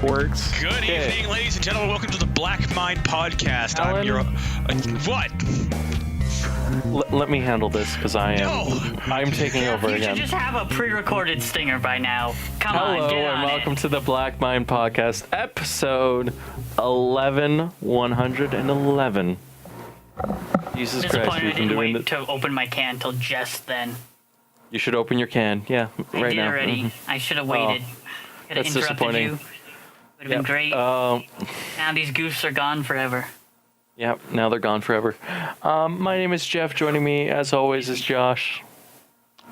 Works. Good evening, ladies and gentlemen. Welcome to the Black Mind Podcast. Allan? I'm your what? Let me handle this because I'm taking over You again. should just have a pre-recorded stinger by now. Come on, Hello get and on welcome it. to the Black Mind Podcast, episode 111. Jesus Christ, Disappointed I we've been didn't doing wait this. to open my can till just then. You should open your can, yeah, I right did now. already. Mhm. I should have waited. Could have that's interrupted disappointing. you. Would have been great. Now these goofs are gone forever. Yep, now they're gone forever. My name is Jeff. Joining me, as always, is Josh.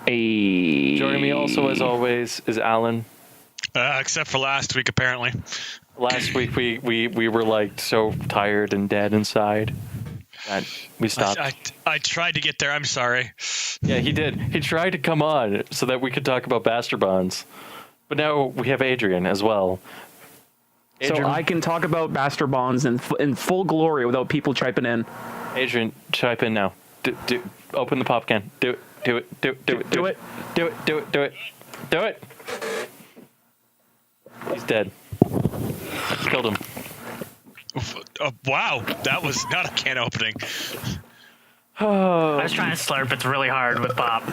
Hey. Joining me also, as always, is Allan. Except for last week, apparently. Last week we were like so tired and dead inside that we stopped. I tried to get there. I'm sorry. Yeah, he did. He tried to come on so that we could talk about Bastard Bonds. But now we have Adrian as well. So Adrian, I can talk about Bastard Bonds in full glory without people chiming in. Adrian, type in now. Open the pop can. Do it. Do it. He's dead. Killed him. Wow, that was not a can opening. I was trying to slurp. It's really hard with pop.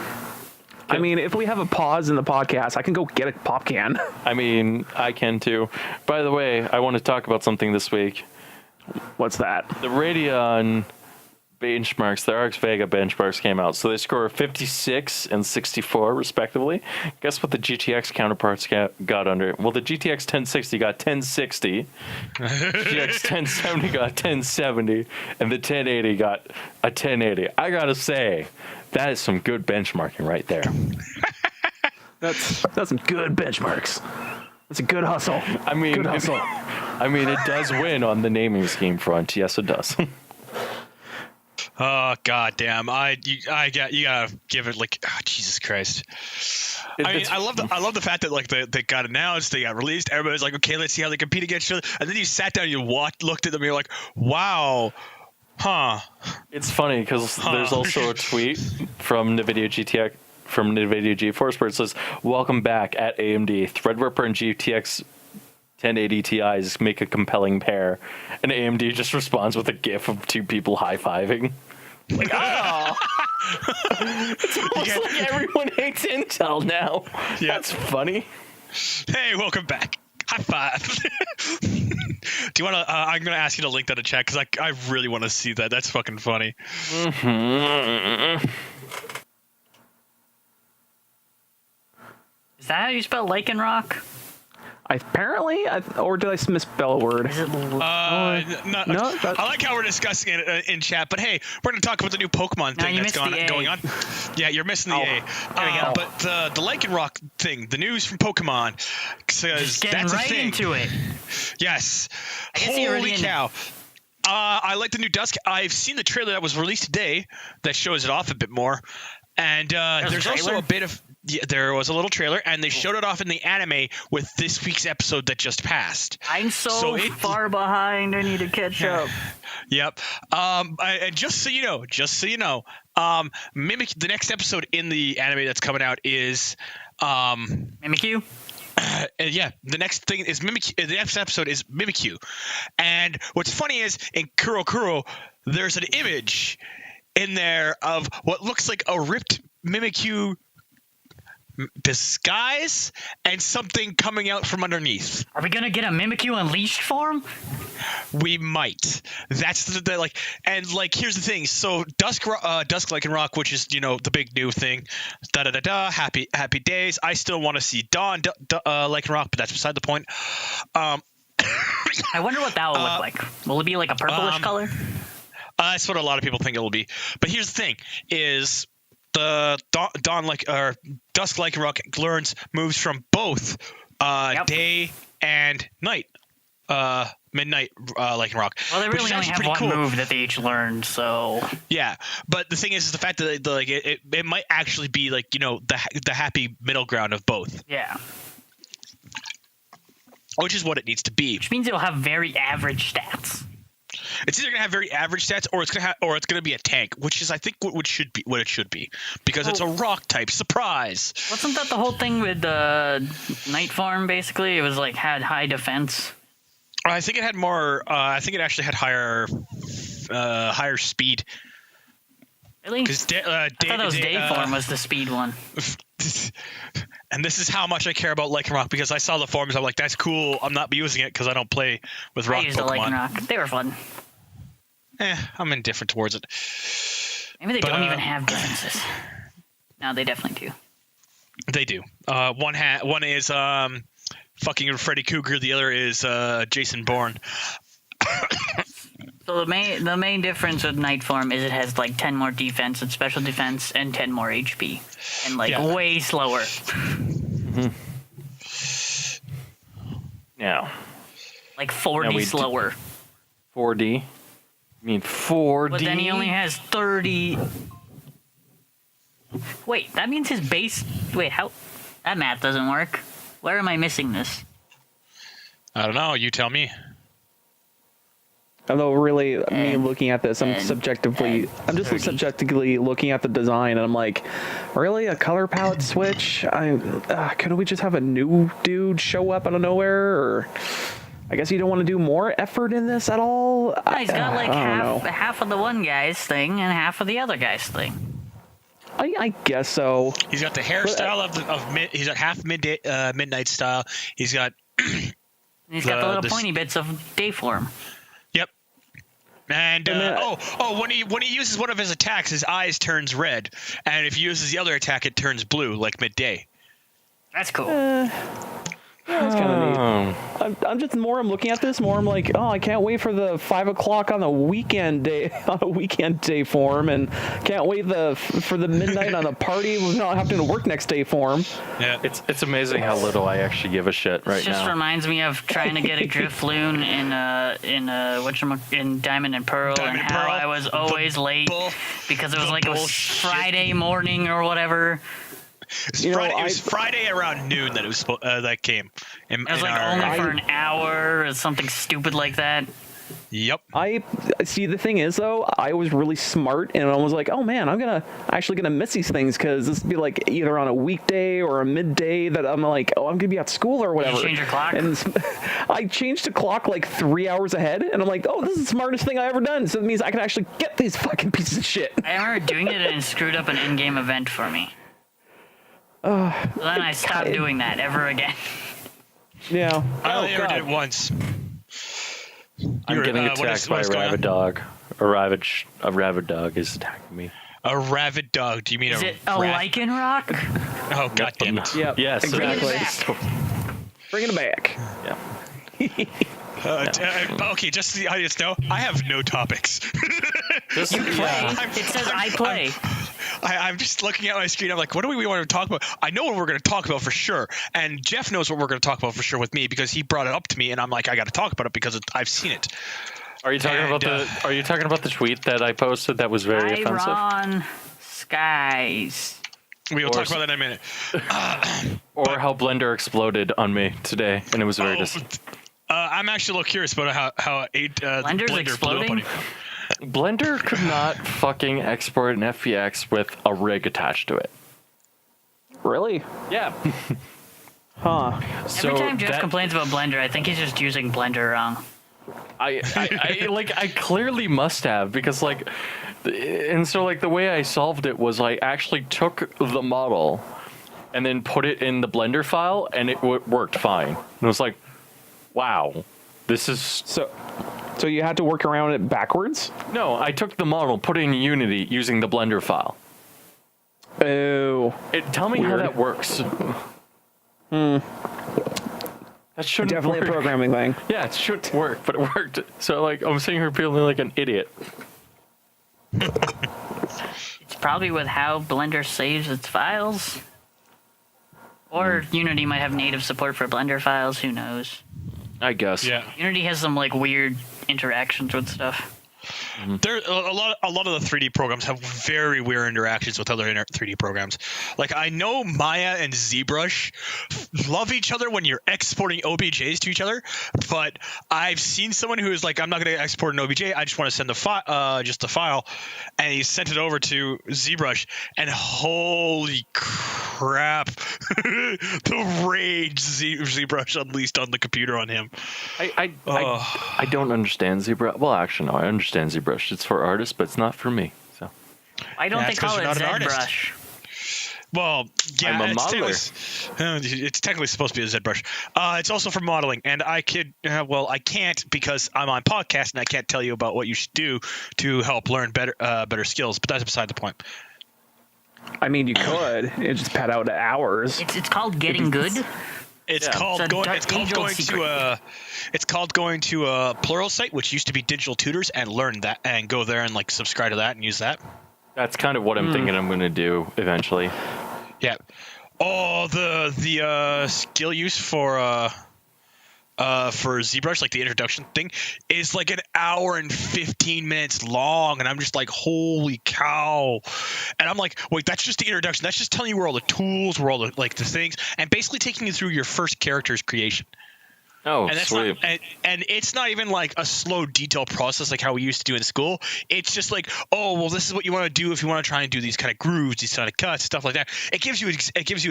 I mean, if we have a pause in the podcast, I can go get a pop can. I mean, I can too. By the way, I want to talk about something this week. What's that? The Radeon benchmarks, the RX Vega benchmarks came out. So they score 56 and 64 respectively. Guess what the GTX counterparts got under? Well, the GTX 1060 got 1060, GTX 1070 got 1070, and the 1080 got a 1080. I gotta say, that is some good benchmarking right there. That's some good benchmarks. That's a good hustle. I mean, Good hustle. it does win on the naming scheme front. Yes, it does. Oh goddamn! You gotta give it like Jesus Christ. I love the fact that like they got announced, they got released. Everybody's like, okay, let's see how they compete against each other. And then you sat down, and you looked at them, and you're like, wow, huh? It's funny because there's also a tweet from NVIDIA GeForce where it says, "Welcome back at AMD. Threadripper and GTX 1080 Ti's make a compelling pair," and AMD just responds with a GIF of two people high-fiving. Like, oh, it's almost like everyone hates Intel now. Yeah. That's funny. Hey, welcome back. High five. Do you want to? I'm gonna ask you to link that in chat because I really want to see that. That's fucking funny. Mm-hmm. Is that how you spell Lichen Rock? Apparently, or did I misspell a word? Is it? No, I that- like how we're discussing it in chat, but hey, we're going to talk about the new Pokemon No, thing you that's missed the A. going on. Yeah, you're missing the A. There we go. But the Lycanroc thing, the news from Pokemon, says Just getting that's a right thing. into it. Yes. I guess you already Holy cow. I like the new Dusk. I've seen the trailer that was released today that shows it off a bit more. And there's also a bit of... Yeah, there was a little trailer, and they showed it off in the anime with this week's episode that just passed. I'm so far behind. I need to catch up. Yep. And just so you know, the next episode in the anime that's coming out is Mimikyu? yeah, the next thing is Mimikyu. The next episode is Mimikyu. And what's funny is in Kuro, there's an image in there of what looks like a ripped Mimikyu disguise and something coming out from underneath. Are we gonna get a Mimikyu Unleashed form? We might. That's the like, and like here's the thing. So Dusk Lycanroc, which is the big new thing. Happy days. I still want to see Dawn Lycanroc, but that's beside the point. I wonder what that will look like. Will it be like a purplish color? That's what a lot of people think it will be. But here's the thing: is Dusk Lycanroc learns moves from both day and night. Midnight Lycanroc. Well, they really only have one move that they each learned, so yeah. But the thing is the fact that it might actually be like, you know, the happy middle ground of both. Yeah. Which is what it needs to be. Which means it'll have very average stats. It's either gonna have very average stats, or it's gonna be a tank, which is I think what it should be, because it's a rock type. Surprise! Wasn't that the whole thing with the Night Form? Basically, it was like had high defense. I think it had more. I think it actually had higher speed. Really? Because I thought it was Day Form was the speed one. And this is how much I care about Lycanroc, because I saw the forms. I'm like, that's cool. I'm not using it because I don't play with rock Pokemon. I used the Lycanroc. They were fun. I'm indifferent towards it. Maybe they don't even have differences. No, they definitely do. They do. One is fucking Freddy Cougar. The other is Jason Bourne. So the main difference with Night Form is it has like 10 more defense and special defense and 10 more HP and way slower. Mm-hmm. Yeah. Like 4D slower. 4D? You mean 4D? But then he only has 30. Wait, that means his base. Wait, how? That math doesn't work. Where am I missing this? I don't know. You tell me. Although really, me looking at this, I'm just subjectively looking at the design, and I'm like, really, a color palette switch? Couldn't we just have a new dude show up out of nowhere? Or I guess you don't want to do more effort in this at all? He's got like half of the one guy's thing and half of the other guy's thing. I guess so. He's got the hairstyle he's got half midnight style. He's got he's got the little pointy bits of Day Form. Yep. And when he uses one of his attacks, his eyes turns red, and if he uses the other attack, it turns blue, like midday. That's cool. That's kind of neat. I'm looking at this, I'm like, oh, I can't wait for the 5 o'clock on a weekend day form, and can't wait for the midnight on a party with not having to work next day form. Yeah, it's amazing how little I actually give a shit right now. It just reminds me of trying to get a Drifloon in Diamond and Pearl, how I was always late because it was Friday morning or whatever. It was Friday around noon that it was that came. It was only for an hour or something stupid like that. Yep. I see. The thing is, though, I was really smart, and I was like, "Oh man, I'm actually gonna miss these things because this would be like either on a weekday or a midday that I'm like, oh, I'm gonna be at school or whatever." Did you change your clock? And I changed the clock like 3 hours ahead, and I'm like, "Oh, this is the smartest thing I ever done." So it means I can actually get these fucking pieces of shit. I remember doing it and it screwed up an in-game event for me. So then I stopped doing that ever again. Yeah. I only ever did it once. I'm getting attacked by a rabid dog. A rabid dog is attacking me. A rabid dog? Do you mean is it a Lycanroc? Oh, god damn it. Yep. Yes, exactly. Bringing it back. Yeah. Okay, just so the audience know, I have no topics. You play. It says I play. I'm just looking at my screen. I'm like, what do we want to talk about? I know what we're going to talk about for sure. And Jeff knows what we're going to talk about for sure with me because he brought it up to me, and I'm like, I got to talk about it because I've seen it. Are you talking about the tweet that I posted that was very offensive? Iron Skies. We will talk about that in a minute. How Blender exploded on me today, and it was very I'm actually a little curious about how Blender's exploding? blew up on you. Blender could not fucking export an FPX with a rig attached to it. Really? Yeah. Huh. Every time Jeff complains about Blender, I think he's just using Blender wrong. I clearly must have because the way I solved it was I actually took the model and then put it in the Blender file and it worked fine. And it was like, wow, this is So you had to work around it backwards? No, I took the model, put it in Unity using the Blender file. Oh. Tell me how that works. That shouldn't Definitely work. A programming thing. Yeah, it shouldn't work, but it worked. So I'm sitting here feeling like an idiot. It's probably with how Blender saves its files. Or Unity might have native support for Blender files. Who knows? I guess. Yeah. Unity has some like weird interactions with stuff. There a lot of the 3D programs have very weird interactions with other 3D programs. Like I know Maya and ZBrush love each other when you're exporting OBJs to each other, but I've seen someone who is like, I'm not going to export an OBJ. I just want to send just the file, and he sent it over to ZBrush, and holy crap, the rage ZBrush unleashed on the computer on him. I don't understand ZBrush. Well, actually, no, I understand ZBrush. It's for artists, but it's not for me. So Why don't they call it ZBrush? Well, yeah, I'm a modeler. It's technically supposed to be a ZBrush. It's also for modeling, and I can't because I'm on podcast and I can't tell you about what you should do to help learn better skills. But that's beside the point. I mean, you could. It just pad out hours. It's called getting good. It's called going to a plural site, which used to be Digital Tutors, and learn that and go there and like subscribe to that and use that. That's kind of what I'm thinking I'm going to do eventually. Yeah. Oh, the skill use for ZBrush, like the introduction thing, is like an hour and 15 minutes long, and I'm just like, holy cow. And I'm like, wait, that's just the introduction. That's just telling you where all the tools, where all the like the things, and basically taking you through your first character's creation. Oh, and that's sweet. And it's not even like a slow, detailed process like how we used to do in school. It's just like, oh, well, this is what you want to do if you want to try and do these kind of grooves, these kind of cuts, stuff like that. It gives you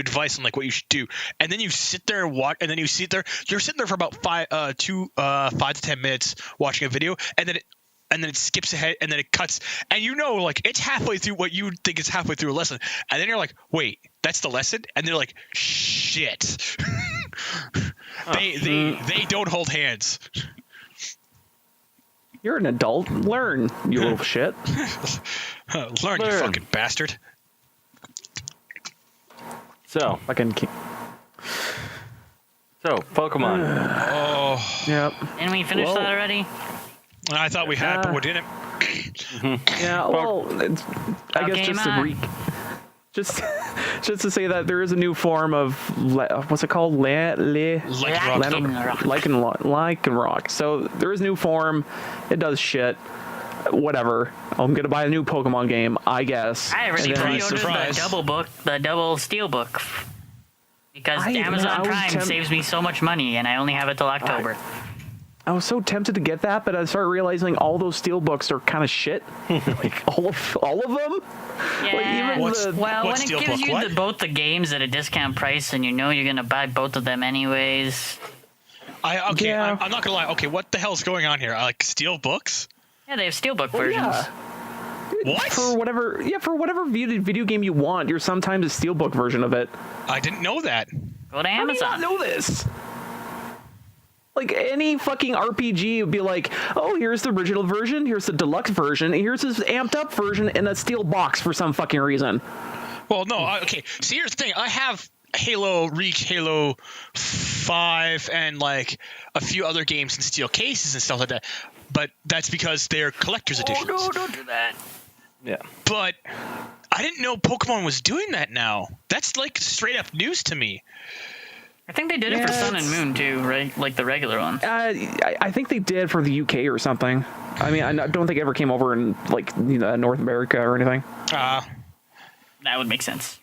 advice on like what you should do, and then you sit there and watch, and then you sit there. You're sitting there for about 5 to 10 minutes watching a video, and then it skips ahead, and then it cuts, and like it's halfway through what you think is halfway through a lesson, and then you're like, wait, that's the lesson, and they're like, shit. They don't hold hands. You're an adult. Learn, you little shit. Learn, you fucking bastard. So Pokemon. Oh. Yep. Didn't we finish that already? I thought we had, but we didn't. Yeah. Well, I guess just to just to say that there is a new form of what's it called? Lycanroc. So there is a new form. It does shit. Whatever. I'm gonna buy a new Pokemon game, I guess. I already pre-ordered the double steel book, because Amazon Prime saves me so much money, and I only have it till October. I was so tempted to get that, but I started realizing all those steel books are kind of shit. Like all of them. Yeah. Like when it gives you both the games at a discount price, and you're gonna buy both of them anyways. I'm not gonna lie. Okay, what the hell's going on here? Like steel books? Yeah, they have steelbook versions. Yeah. What? For whatever video game you want, you're sometimes a steelbook version of it. I didn't know that. Go to Amazon. How do you not know this? Like any fucking RPG would be like, oh, here's the original version, here's the deluxe version, and here's this amped up version in a steel box for some fucking reason. Well, no, okay. See, here's the thing. I have Halo Reach, Halo 5, and like a few other games in steel cases and stuff like that. But that's because they're collector's editions. Oh, no, don't do that. Yeah. But I didn't know Pokemon was doing that now. That's like straight up news to me. I think they did it for Sun and Moon too, right? Like the regular one. I think they did for the UK or something. I mean, I don't think it ever came over in like North America or anything. That would make sense.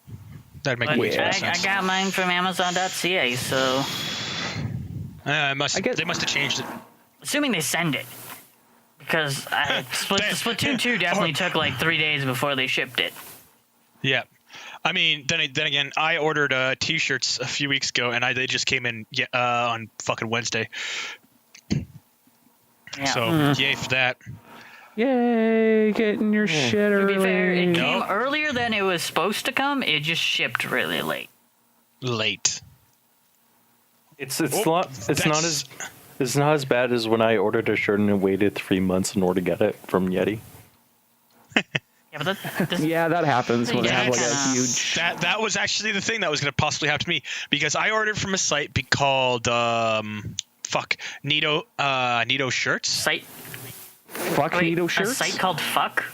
That'd make way too much sense. I got mine from Amazon.ca, so. They must have changed it. Assuming they send it. Because Splatoon 2 definitely took like 3 days before they shipped it. Yeah. I mean, then again, I ordered T-shirts a few weeks ago, and they just came in on fucking Wednesday. Yeah. So, yay for that. Yay, getting your shit early. To be fair, it came earlier than it was supposed to come. It just shipped really late. It's not as bad as when I ordered a shirt and waited 3 months in order to get it from Yeti. Yeah, but that happens when they have like a huge. That was actually the thing that was going to possibly happen to me, because I ordered from a site called Nito Shirts. Site. Fuck Nito Shirts. A site called Fuck.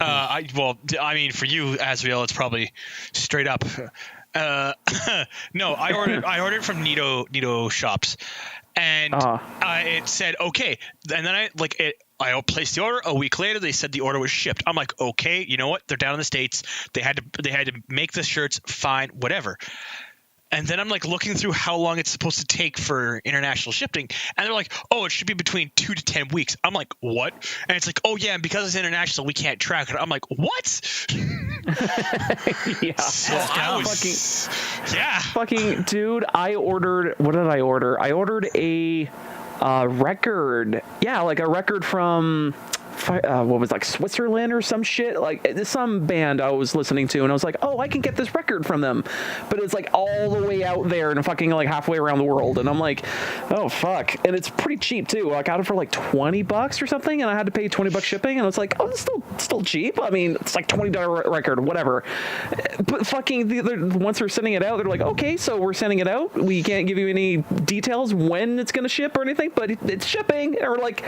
I mean, for you, Asriel, it's probably straight up. No, I ordered from Nido Shops, and it said okay, and then I placed the order. A week later, they said the order was shipped. I'm like, okay, you know what? They're down in the States. They had to make the shirts. Fine, whatever. And then I'm like looking through how long it's supposed to take for international shipping, and they're like, "Oh, it should be between 2 to 10 weeks." I'm like, "What?" And it's like, "Oh yeah, and because it's international, we can't track it." I'm like, "What?" Yeah. So Fucking dude, I ordered. What did I order? I ordered a record. Yeah, like a record from. What was Switzerland or some shit, like some band I was listening to, and I was like, oh, I can get this record from them, but it's like all the way out there and fucking like halfway around the world, and I'm like, oh fuck. And it's pretty cheap too. I got it for like $20 or something, and I had to pay $20 shipping, and I was like, oh, it's still cheap. I mean, it's like $20 record, whatever. But fucking once they're sending it out, they're like, okay, so we're sending it out, we can't give you any details when it's gonna ship or anything, but it's shipping. And we're like,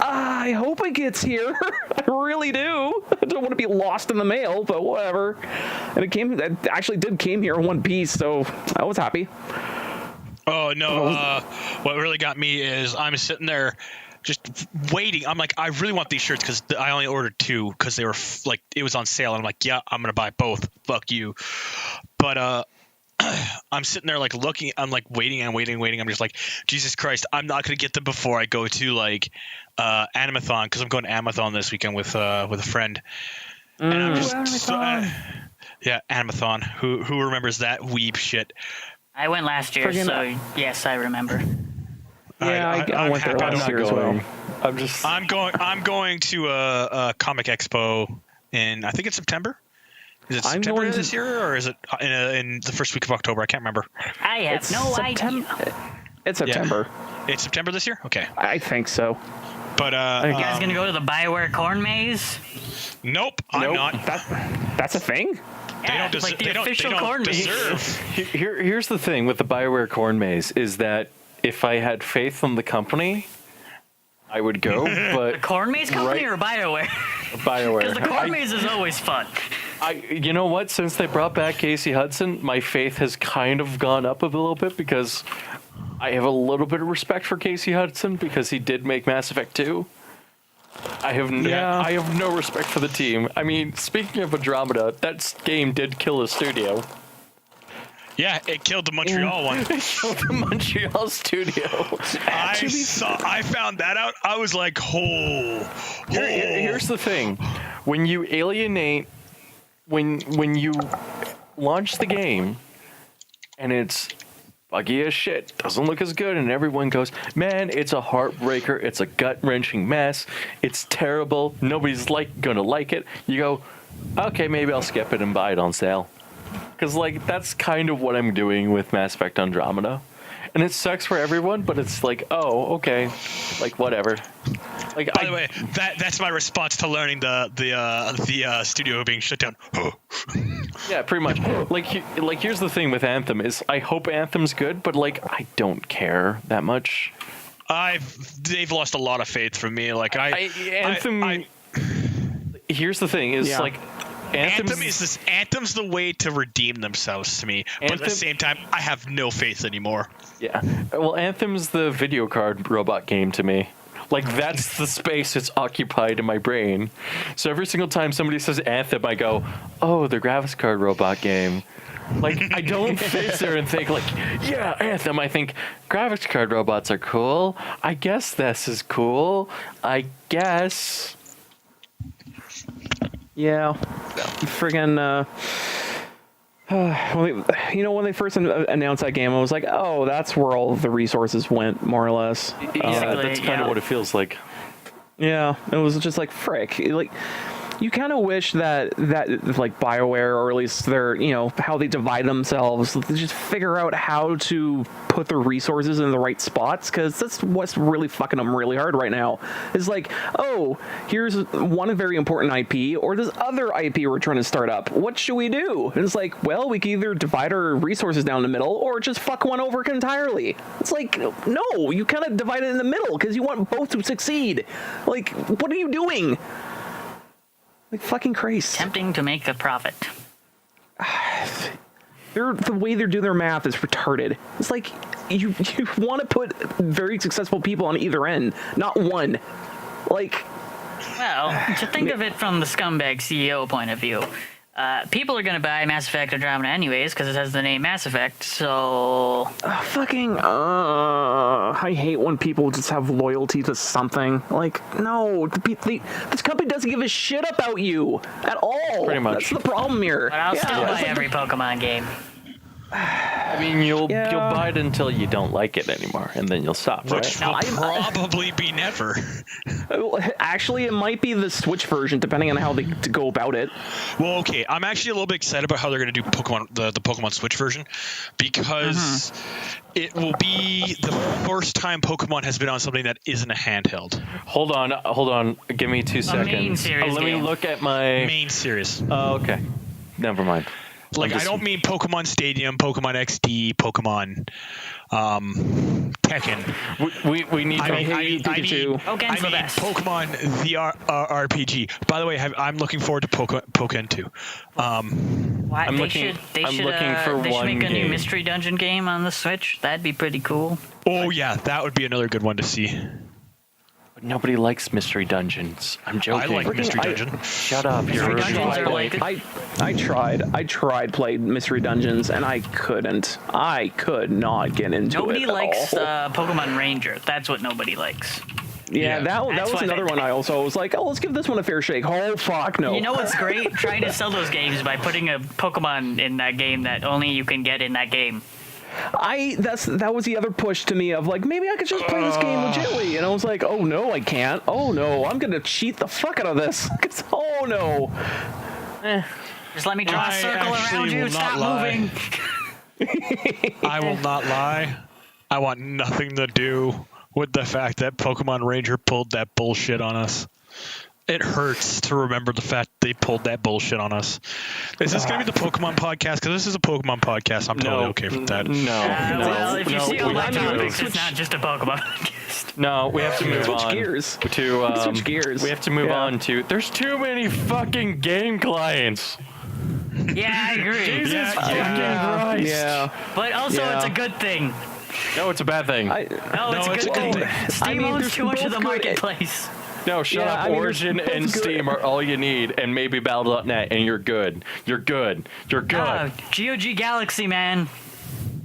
I hope it gets here. I really do. I don't want to be lost in the mail, but whatever. And it actually came here in one piece, so I was happy. Oh no! What really got me is I'm sitting there just waiting. I'm like, I really want these shirts because I only ordered 2 because they were it was on sale, and I'm like, yeah, I'm gonna buy both. Fuck you. But I'm sitting there like looking. I'm like waiting. I'm just like, Jesus Christ! I'm not gonna get them before I go to Animathon, because I'm going to Animathon this weekend with a friend. And I'm just Animathon. Who remembers that weeb shit? I went last year, so yes, I remember. Yeah, I went there last year as well. I'm going to a comic expo in, I think it's September. Is it September this year, or is it in the first week of October? I can't remember. I have no idea. It's September. Yeah. It's September this year? Okay. I think so. But you guys gonna go to the BioWare corn maze? Nope, I'm not. That's a thing? Yeah, the official corn maze. Here's the thing with the BioWare corn maze is that if I had faith in the company, I would go. But the corn maze company or BioWare? BioWare. Because the corn maze is always fun. You know what? Since they brought back Casey Hudson, my faith has kind of gone up a little bit because I have a little bit of respect for Casey Hudson because he did make Mass Effect 2. I have no respect for the team. I mean, speaking of Andromeda, that game did kill a studio. Yeah, it killed the Montreal one. It killed the Montreal studio. I found that out. I was like, Here's the thing. When you alienate, when you launch the game and it's buggy as shit, doesn't look as good, and everyone goes, man, it's a heartbreaker, it's a gut-wrenching mess, it's terrible, nobody's gonna like it, you go, okay, maybe I'll skip it and buy it on sale. Because that's kind of what I'm doing with Mass Effect Andromeda. And it sucks for everyone, but it's like, oh, okay, whatever. By the way, that's my response to learning the studio being shut down. Yeah, pretty much. Here's the thing with Anthem is I hope Anthem's good, but I don't care that much. They've lost a lot of faith from me. Anthem. Here's the thing is Anthem's the way to redeem themselves to me, but at the same time, I have no faith anymore. Yeah, well, Anthem's the video card robot game to me. That's the space it's occupied in my brain. So every single time somebody says Anthem, I go, oh, the graphics card robot game. I don't sit there and think yeah, Anthem. I think graphics card robots are cool. I guess this is cool. I guess. Yeah, friggin'. When they first announced that game, I was like, oh, that's where all the resources went, more or less. Yeah, that's kind of what it feels like. Yeah, it was just frick. You kind of wish that BioWare, or at least their, how they divide themselves, they just figure out how to put the resources in the right spots, because that's what's really fucking them really hard right now. It's oh, here's one very important IP, or this other IP we're trying to start up. What should we do? And it's well, we can either divide our resources down the middle, or just fuck one over entirely. It's no, you kind of divide it in the middle, because you want both to succeed. What are you doing? Like fucking Christ. Tempting to make a profit. The way they're doing their math is retarded. It's like you want to put very successful people on either end, not one. Like, well, to think of it from the scumbag CEO point of view, people are going to buy Mass Effect Andromeda anyways because it has the name Mass Effect. So I hate when people just have loyalty to something. Like, no, this company doesn't give a shit about you at all. Pretty much. That's the problem here. But I'll still buy every Pokemon game. I mean, you'll buy it until you don't like it anymore, and then you'll stop, Which right? will probably be never. Actually, it might be the Switch version, depending on how they go about it. Well, okay, I'm actually a little bit excited about how they're going to do the Pokemon Switch version, because it will be the first time Pokemon has been on something that isn't a handheld. Hold on. Give me 2 seconds. main series Let me game. look at my Main series. Oh, okay. Never mind. Like, I don't mean Pokemon Stadium, Pokemon XD, Pokemon Tekken. We need to. I Pikachu. Pokemon's the best. Pokemon the RPG. By the way, I'm looking forward to Pokken 2. Why, I'm they looking- should I'm looking for they should one make a new game. Mystery Dungeon game on the Switch. That'd be pretty cool. Oh yeah, that would be another good one to see. Nobody likes Mystery Dungeons. I'm I joking. like Mystery Dungeon. Shut up. Mystery You're Dungeons are like I tried playing Mystery Dungeons, and I couldn't. I could not get into nobody it at likes all. Pokemon Ranger. That's what nobody likes. Yeah, that That's was why another they- one I also was like, oh, let's give this one a fair shake. Oh, fuck, no. You know what's great? Trying to sell those games by putting a Pokemon in that game that only you can get in that game. That was the other push to me of like, maybe I could just play this game legitly. And I was like, oh, no, I can't. Oh, no, I'm going to cheat the fuck out of this. 'Cause, oh, no. Just let me draw a I circle actually around you. will not Stop lie. moving. I will not lie. I want nothing to do with the fact that Pokemon Ranger pulled that bullshit on us. It hurts to remember the fact they pulled that bullshit on us. Is this going to be the Pokemon podcast? Because this is a Pokemon podcast. I'm totally okay with that. Well, if you see all my I mean, topics, switch- it's not just a Pokemon podcast. No, we have to move Switch on. gears. To Switch gears. We have to move Yeah. on to. There's too many fucking game clients. Yeah, I agree. Jesus fucking Yeah, Christ. yeah. But also, Yeah. it's a good thing. No, it's a bad thing. No, it's it's a a good good thing. thing. Steam I mean, owns there's too much of the both good- marketplace. No, shut Yeah, up. I mean, Origin it's and good. Steam are all you need, and maybe Battle.net, and you're good. You're good. You're good. Ah, GOG Galaxy, man.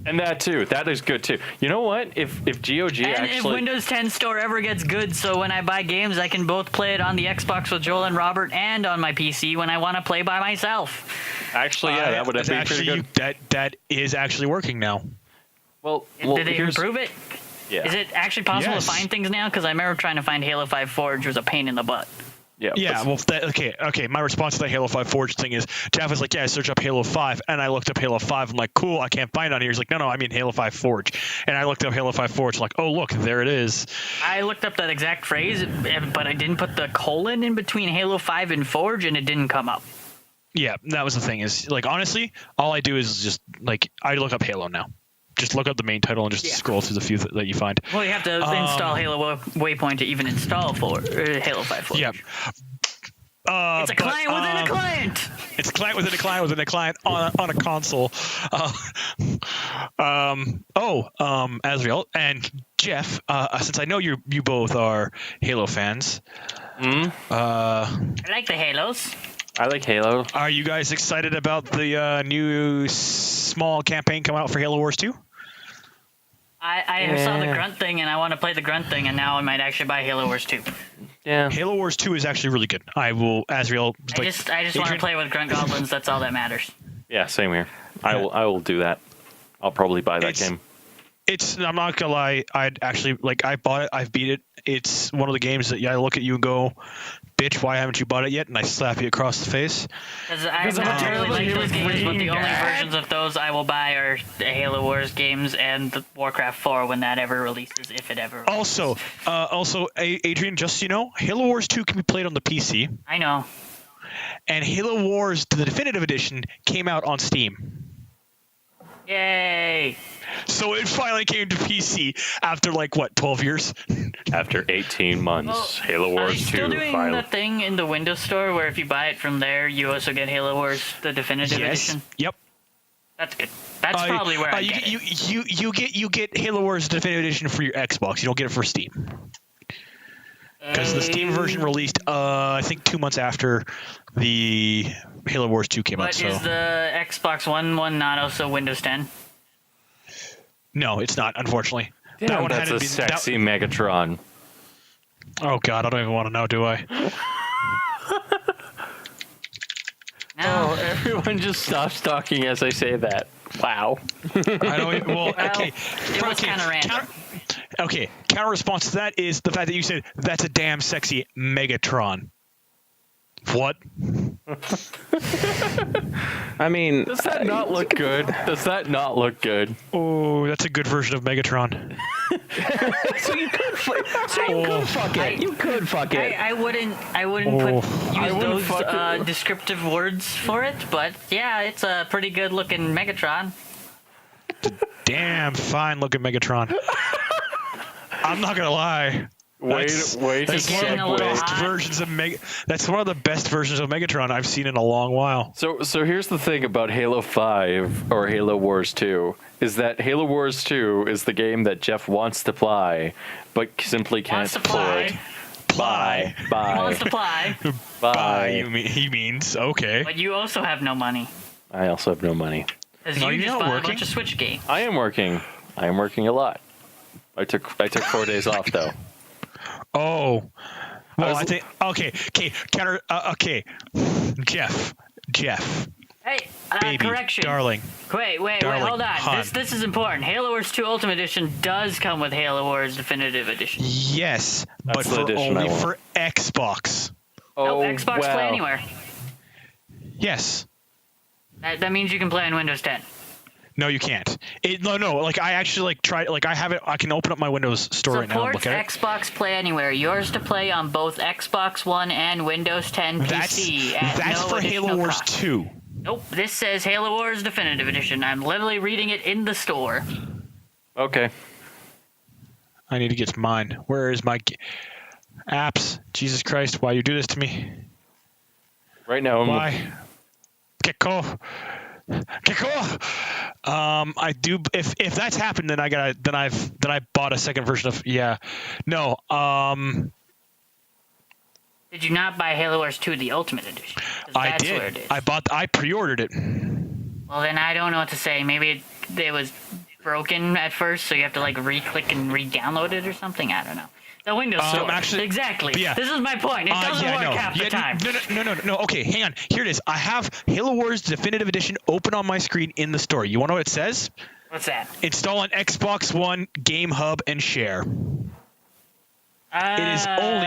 And that too. That is good too. You know what? If GOG And if actually. Windows 10 Store ever gets good, so when I buy games, I can both play it on the Xbox with Joel and Robert and on my PC when I want to play by myself. Actually, yeah, that would be It's pretty actually, good. that is actually working now. Well, Did they here's- improve it? Yeah. Is it actually possible Yes. to find things now? Because I remember trying to find Halo 5 Forge was a pain in the butt. Yeah. Yeah, well, okay. My response to the Halo 5 Forge thing is, Jeff was like, yeah, I searched up Halo 5, and I looked up Halo 5. I'm like, cool, I can't find it on here. He's like, no, I mean Halo 5 Forge. And I looked up Halo 5 Forge, I'm like, oh, look, there it is. I looked up that exact phrase, but I didn't put the colon in between Halo 5 and Forge, and it didn't come up. Yeah, that was the thing is, like, honestly, all I do is just, like, I look up Halo now. Just look up the main title and just scroll through the few that you find. Well, you have to install Halo Waypoint to even install Halo 5 Forge. Yeah. It's a client within a client. It's a client within a client within a client on a console. Azrael and Jeff, since I know you both are Halo fans, I like the Halos. I like Halo. are you guys excited about the new small campaign come out for Halo Wars 2? I saw the Grunt thing, and I want to play the Grunt thing, and now I might actually buy Halo Wars 2. Yeah. Halo Wars 2 is actually really good. I will, Azrael. I just want to Adrian? play with Grunt Goblins. That's all that matters. Yeah. Same here. I will do that. I'll probably buy that game. I'm not gonna lie. I'd actually I bought it. I've beat it. It's one of the games that I look at you and go, "Bitch, why haven't you bought it yet?" And I slap you across the face. Because I not really like those games, but the only versions of those I will buy are the Halo Wars games and the Warcraft 4 when that ever releases, if it ever releases. Also, Adrian, just so you know, Halo Wars 2 can be played on the PC, I know. and Halo Wars, the definitive edition, came out on Steam. Yay! So it finally came to PC after like what, 12 years? After 18 months, Well, Halo are they Wars 2 still doing finally. the thing in the Windows Store where if you buy it from there, you also get Halo Wars the Definitive Edition? Yep. That's good. That's probably where I get it. You get Halo Wars Definitive Edition for your Xbox. You don't get it for Steam. Because the Steam version released, I think 2 months after the Halo Wars 2 came out. But So is the Xbox One not also Windows 10? no, it's not. Unfortunately, Damn, that's a sexy Megatron. Oh God, I don't even want to know. Do I? No. Oh, everyone just stops talking as I say that. Wow. I don't. Even, well, okay. It was kind of random. Counter response to that is the fact that you said that's a damn sexy Megatron. What? I mean, Does that not look good? Does that not look good? Oh, that's a good version of Megatron. so you could fuck it. You could fuck it. I wouldn't use those descriptive words for it, but yeah, it's a pretty good looking Megatron. Damn fine looking Megatron. I'm not gonna lie. Wait That's to one of the segue. best versions of That's one of the best versions of Megatron I've seen in a long while. So here's the thing about Halo 5 or Halo Wars 2 is that Halo Wars 2 is the game that Jeff wants to play, but simply can't Wants to afford. play. Bye. He wants to play, Bye. He means okay. but you also have no money. I also have no money. Because No, you you're just not bought a working. bunch of Switch games. I am working. a lot. I took 4 days off though. Oh. Well, was- I think okay. Counter. Okay. Jeff. Hey, Baby. correction. Darling. Wait, Darling, hold on. hon. This is important. Halo Wars 2 Ultimate Edition does come with Halo Wars Definitive Edition. Yes, That's but the for edition only I want. for Xbox. Oh, Nope, Xbox wow. Play Anywhere. Yes. That means you can play on Windows 10. No, you can't. No. Like I actually tried. Like I have it. I can open up my Windows store right now and Supports look at it. Xbox Play Anywhere. Yours to play on both Xbox One and Windows 10 PC. That's no for Halo additional Wars cost. 2. Nope, this says Halo Wars Definitive Edition. I'm literally reading it in the store. Okay. I need to get to mine. Where is my apps? Jesus Christ! Why you do this to me? Right now, Why? Get cool. I do. If that's happened, then I bought a second version of No. Did you not buy Halo Wars 2 the Ultimate Edition? 'Cause I that's did. Where it is. I pre-ordered it. Well, then I don't know what to say. Maybe it was broken at first, so you have to like re-click and re-download it or something. I don't know. The Windows Store. Actually, exactly. yeah. This is my point. It doesn't work half the time. No. Okay, hang on. Here it is. I have Halo Wars Definitive Edition open on my screen in the store. You want to know what it says? What's that? Install on Xbox One, Game Hub, and share. It is only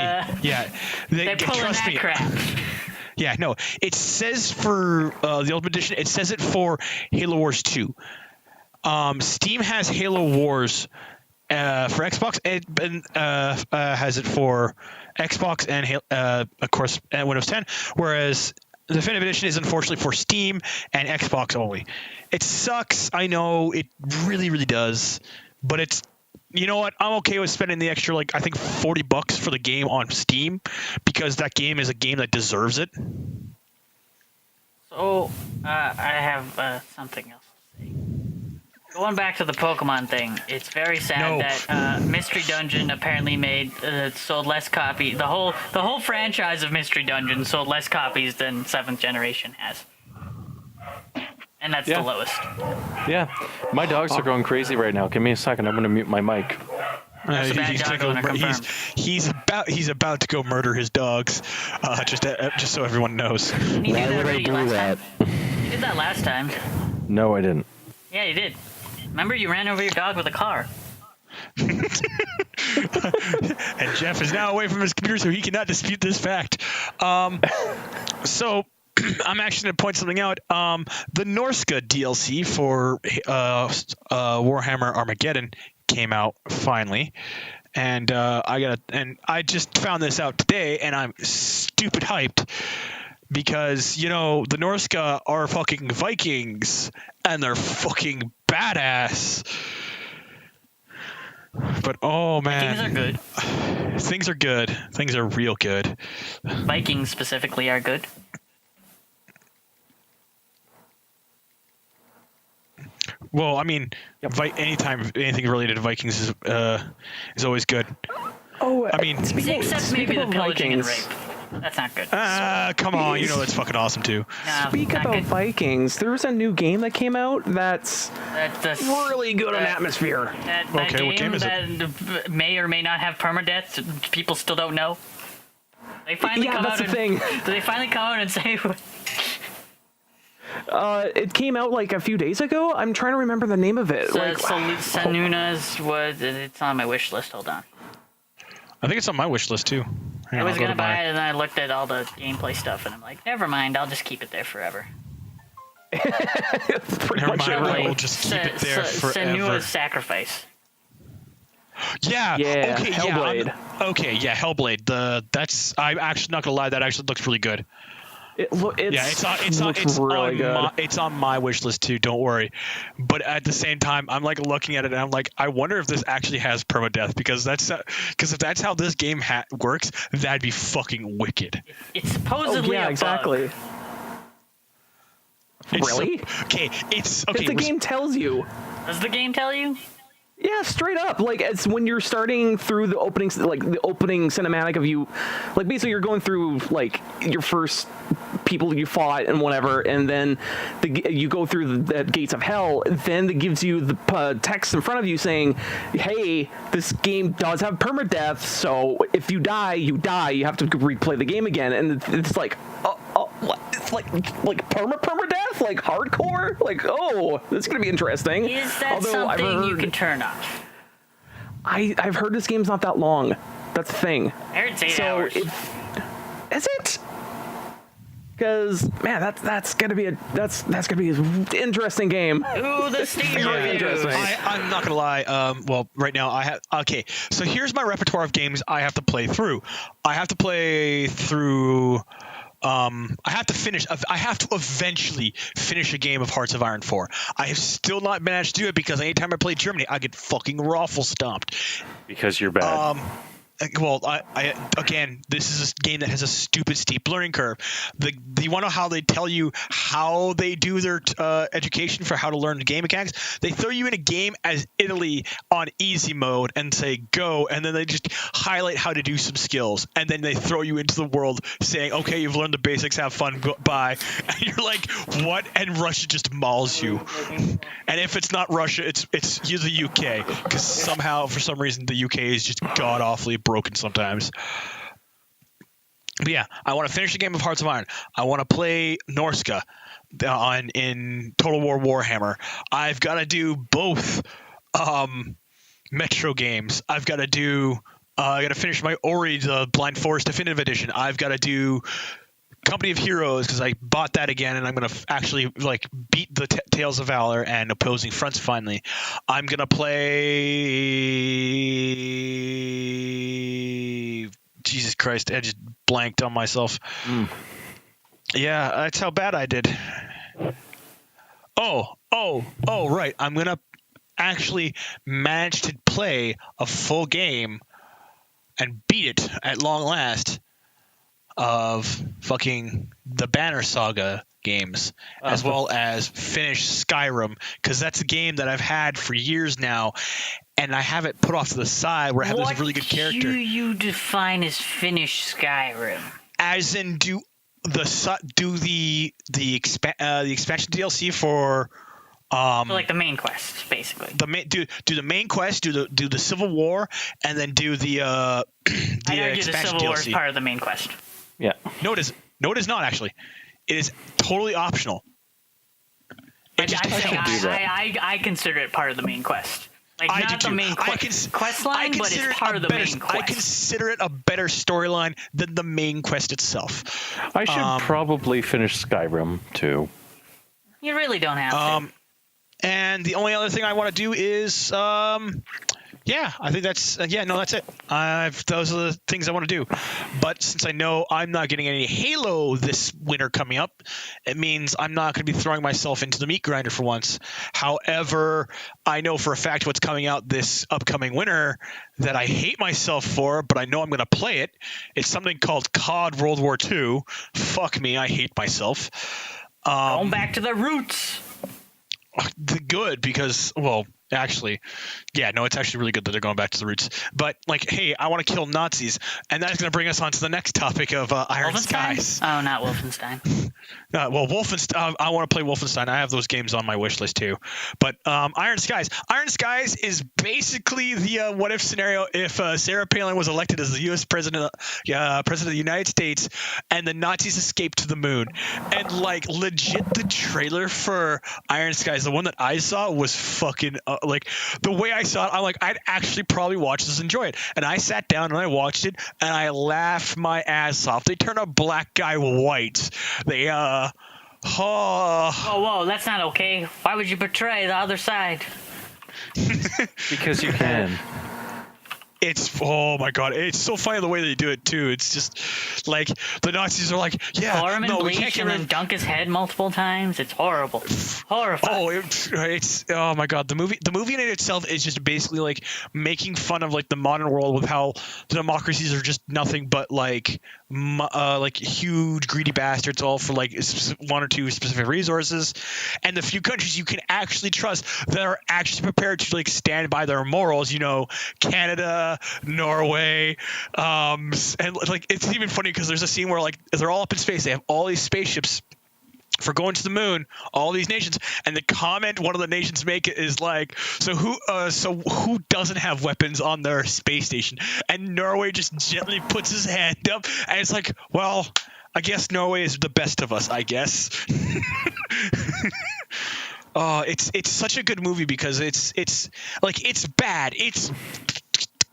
They're pulling trust that me. crap. Yeah, no. It says for the Ultimate Edition. It says it for Halo Wars 2. Steam has Halo Wars for Xbox and has it for Xbox and of course and Windows 10. Whereas the Definitive Edition is unfortunately for Steam and Xbox only. It sucks. I know it really, really does. But it's. You know what? I'm okay with spending the extra, I think $40 for the game on Steam because that game is a game that deserves it. So, I have something else to say. Going back to the Pokemon thing, it's very sad that Mystery Dungeon apparently sold less copies. The whole franchise of Mystery Dungeon sold less copies than 7th Generation has. And that's the lowest. Yeah. My dogs are going crazy right now. Give me a second. I'm going to mute my mic. That's a bad He's dog gonna owner, confirmed. he's about to go murder his dogs. Just so everyone knows. Didn't you do that already last time? You did that last time. No, I didn't. Yeah, you did. Remember, you ran over your dog with a car. And Jeff is now away from his computer, so he cannot dispute this fact. So I'm actually going to point something out. The Norska DLC for Warhammer Armageddon came out finally, and I just found this out today, and I'm stupid hyped because the Norska are fucking Vikings, and they're fucking badass. But oh man, Vikings are good. Things are good. Things are real good. Vikings specifically are good. Well, I mean, anytime anything related to Vikings is always good. Oh, I mean, Except maybe the of pillaging and Vikings. rape. That's not good. Come on, you know that's fucking awesome too. Nah, Speak not about good. Vikings. There's a new game that came out that's That's really good on that- atmosphere. That Okay, what game is it? that may or may not have permadeath. People still don't know. They finally Yeah, come that's out the and thing. they finally come out and say It came out like a few days ago. I'm trying to remember the name of it. Sanuna's was. It's on my wish list. Hold on. I think it's on my wish list too. Hang I on, was I'll go gonna to buy my- it, and then I looked at all the gameplay stuff, and I'm like, never mind. I'll just keep it there forever. Pretty Never much mind, it. we'll just keep it there forever. Senua's Sacrifice. Yeah. Yeah, Okay. Hellblade. Yeah. Okay. Yeah. Hellblade. I'm actually not gonna lie. That actually looks really good. Looks really good. It's on my wish list too. Don't worry. But at the same time, I'm like looking at it and I'm like, I wonder if this actually has permadeath because if that's how this game works, that'd be fucking wicked. It's supposedly yeah, a exactly. bug. Really? It's If the game tells you. Does the game tell you? Yeah, straight up. Like, it's when you're starting through the opening cinematic of you, like, basically you're going through, like, your first people you fought and whatever, and then you go through the gates of hell, then it gives you the text in front of you saying, hey, this game does have permadeath, so if you die, you die. You have to replay the game again. And it's like, what? It's like permadeath? Like hardcore? Like, oh, this is going to be interesting. Is that Although something you can turn off? I've heard this game's not that long. That's the thing. I heard it's 8 hours. Is it? Because man, that's gonna be an interesting game. Ooh, the Steam Very reviews. interesting. I'm not gonna lie. Well, right now I have. Okay, so here's my repertoire of games I have to play through. I have to play through. I have to eventually finish a game of Hearts of Iron 4. I have still not managed to do it because anytime I play Germany, I get fucking raffle stomped. Because you're bad. Well, again, this is a game that has a stupid steep learning curve. You want to know how they tell you how they do their education for how to learn the game mechanics? They throw you in a game as Italy on easy mode and say go, and then they just highlight how to do some skills, and then they throw you into the world saying, okay, you've learned the basics, have fun, bye. And you're like, what? And Russia just mauls you. And if it's not Russia, it's the UK, because somehow, for some reason, the UK is just god awfully broken sometimes. But yeah, I want to finish the game of Hearts of Iron. I want to play Norska in Total War Warhammer. I've got to do both Metro games. I've got to do. I got to finish my Ori, the Blind Forest Definitive Edition. I've got to do Company of Heroes because I bought that again, and I'm gonna actually like beat the Tales of Valor and Opposing Fronts finally. I'm gonna play. Jesus Christ, I just blanked on myself. Yeah, that's how bad I did. Oh, right. I'm gonna actually manage to play a full game and beat it at long last of fucking the Banner Saga games, as well as finish Skyrim, because that's a game that I've had for years now, and I have it put off to the side where I have this really good character. What do you define as finish Skyrim? As in do the expansion DLC for So like the main quest, basically. do the main quest, do the Civil War, and then do the I argue the expansion Civil War is DLC. part of the main quest. Yeah. No, it is. No, it is not actually. It is totally optional. It just helps. I consider it part of the main quest. Like I not do the too. main quest line, but it's part of the main quest. I consider it a better storyline than the main quest itself. I should probably finish Skyrim too. You really don't have to. And the only other thing I want to do is Yeah, I think that's that's it. Those are the things I want to do. But since I know I'm not getting any Halo this winter coming up, it means I'm not going to be throwing myself into the meat grinder for once. However, I know for a fact what's coming out this upcoming winter that I hate myself for, but I know I'm going to play it. It's something called COD World War II. Fuck me, I hate myself. Going back to the roots. Good, because, well, actually, yeah, no, it's actually really good that they're going back to the roots. But, like, hey, I want to kill Nazis, and that's going to bring us on to the next topic of Iron Skies. Oh, not Wolfenstein. Well, Wolfenstein. I want to play Wolfenstein. I have those games on my wish list too. But Iron Skies. Iron Skies is basically the what if scenario if Sarah Palin was elected as the U.S. president of the United States, and the Nazis escaped to the moon. And like legit, the trailer for Iron Skies, the one that I saw, was fucking like the way I saw it. I'm like, I'd actually probably watch this and enjoy it. And I sat down and I watched it, and I laughed my ass off. They turn a black guy white. They Whoa, that's not okay. Why would you betray the other side? Because you can. It's, oh my god, it's so funny the way they do it too. It's just like the Nazis are like, yeah, Pour him in no, we bleach can't get and rid then dunk his head multiple times. It's horrible. Horrifying. Oh, it's oh my god, the movie in it itself is just basically like making fun of like the modern world with how the democracies are just nothing but like huge greedy bastards, all for like one or two specific resources, and the few countries you can actually trust that are actually prepared to like stand by their morals, you know, Canada, Norway, and like it's even funny because there's a scene where like they're all up in space, they have all these spaceships for going to the moon, all these nations, and the comment one of the nations make is like, so who doesn't have weapons on their space station? And Norway just gently puts his hand up, and it's like, well, I guess Norway is the best of us, I guess. Oh, it's such a good movie because it's like, it's bad, it's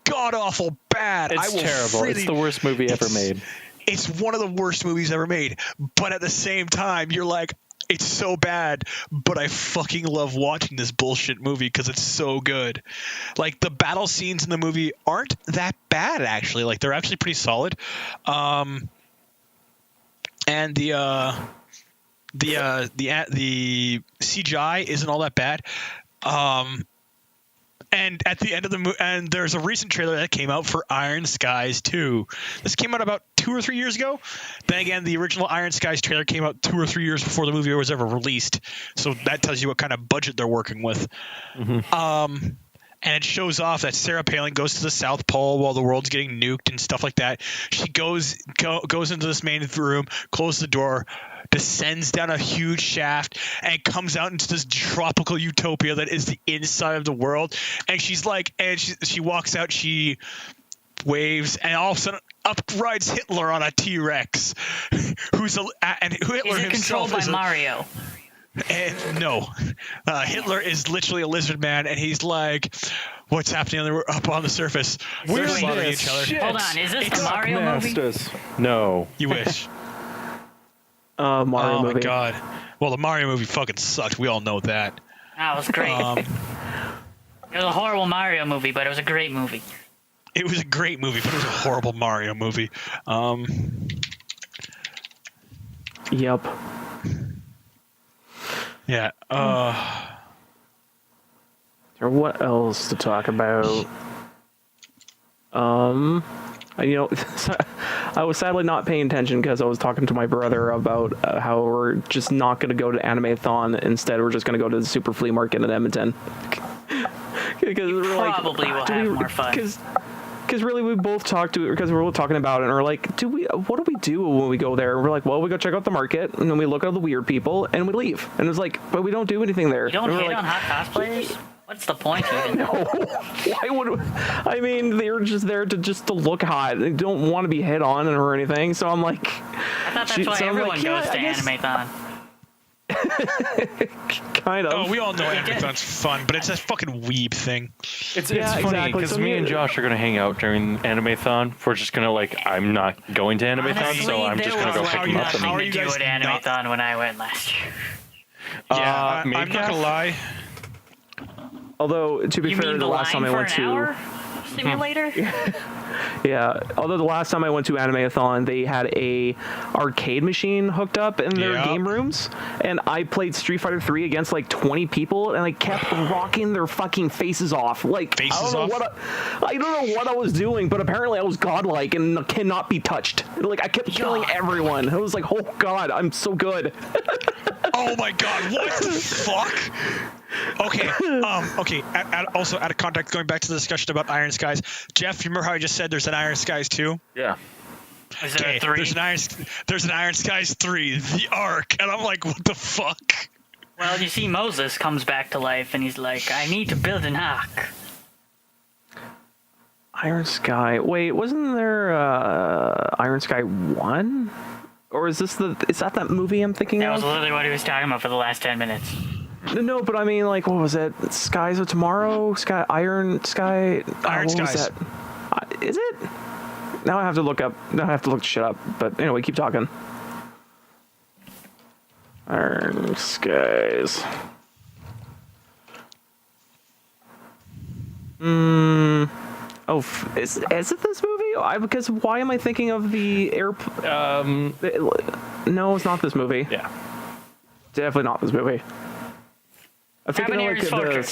god awful bad. It's terrible. It's the worst movie ever made. It's one of the worst movies ever made, but at the same time, you're like, it's so bad, but I fucking love watching this bullshit movie because it's so good. Like, the battle scenes in the movie aren't that bad, actually. Like, they're actually pretty solid. And the CGI isn't all that bad. And at the end of the and there's a recent trailer that came out for Iron Skies 2. This came out about 2 or 3 years ago. Then again, the original Iron Skies trailer came out 2 or 3 years before the movie was ever released. So that tells you what kind of budget they're working with. Mm-hmm. And it shows off that Sarah Palin goes to the South Pole while the world's getting nuked and stuff like that. She goes into this main room, closes the door, descends down a huge shaft, and comes out into this tropical utopia that is the inside of the world. And she's like, and she walks out, she waves, and all of a sudden up rides Hitler on a T-Rex, and Hitler is it himself controlled by is Mario? And no, Hitler is literally a lizard man, and he's like, "What's happening up on the surface? We're slaughtering each other." Hold on, is this the Mario movie? No. You wish. Mario Oh movie. my god. Well, the Mario movie fucking sucked. We all know that. That was great. It was a horrible Mario movie, but it was a great movie. It was a great movie, but it was a horrible Mario movie. Yep. Yeah. What else to talk about? You know, I was sadly not paying attention because I was talking to my brother about how we're just not going to go to Anime-thon. Instead, we're just going to go to the Super Flea Market in Edmonton. Because we're Probably will have more fun. Because really, we both talked to it because we were both talking about it, and we're like, what do we do when we go there? And we're like, well, we go check out the market, and then we look at all the weird people, and we leave. And it's like, but we don't do anything there. You don't hate like, on hot cosplayers? What's the point even? No. Why would? I mean, they're just there to look hot. They don't want to be hit on or anything. So I'm like, I thought that's why everyone goes to Anime-thon. Kind of. Oh, we all know Anime-thon's fun, but it's a fucking weeb thing. It's funny because me and Josh are going to hang out during Anime-thon. We're just going to I'm not going to Anime-thon, so I'm just going to go pick them up. How are you guys at Anime-thon when I went last year? Yeah, I'm not going to lie. Although, to be You fair, mean the last time I went to... hour simulator? Yeah, although the last time I went to Animathon, they had a arcade machine hooked up in their game rooms, and I played Street Fighter 3 against like 20 people, and I kept rocking their fucking faces off. Like, I don't know what I was doing, but apparently I was godlike and cannot be touched. Like, I kept killing everyone. I was like, oh god, I'm so good. Oh my god, what the fuck? Okay, okay. Also, out of context, going back to the discussion about Iron Skies, Jeff, you remember how I just said there's an Iron Skies 2? Yeah. Is there a 3? There's an Iron Skies 3, the Ark, and I'm like, what the fuck? Well, you see, Moses comes back to life, and he's like, I need to build an ark. Iron Sky. Wait, wasn't there Iron Sky 1? Or is that movie I'm thinking That of? was literally what he was talking about for the last 10 minutes. No, but I mean, like, what was it? Skies of Tomorrow? Iron what Skies. was that? Is it? Now I have to look shit up. But anyway, keep talking. Iron Skies. Oh, is it this movie? Because why am I thinking of the air? No, it's not this movie. Yeah. Definitely not this movie. I'm thinking of like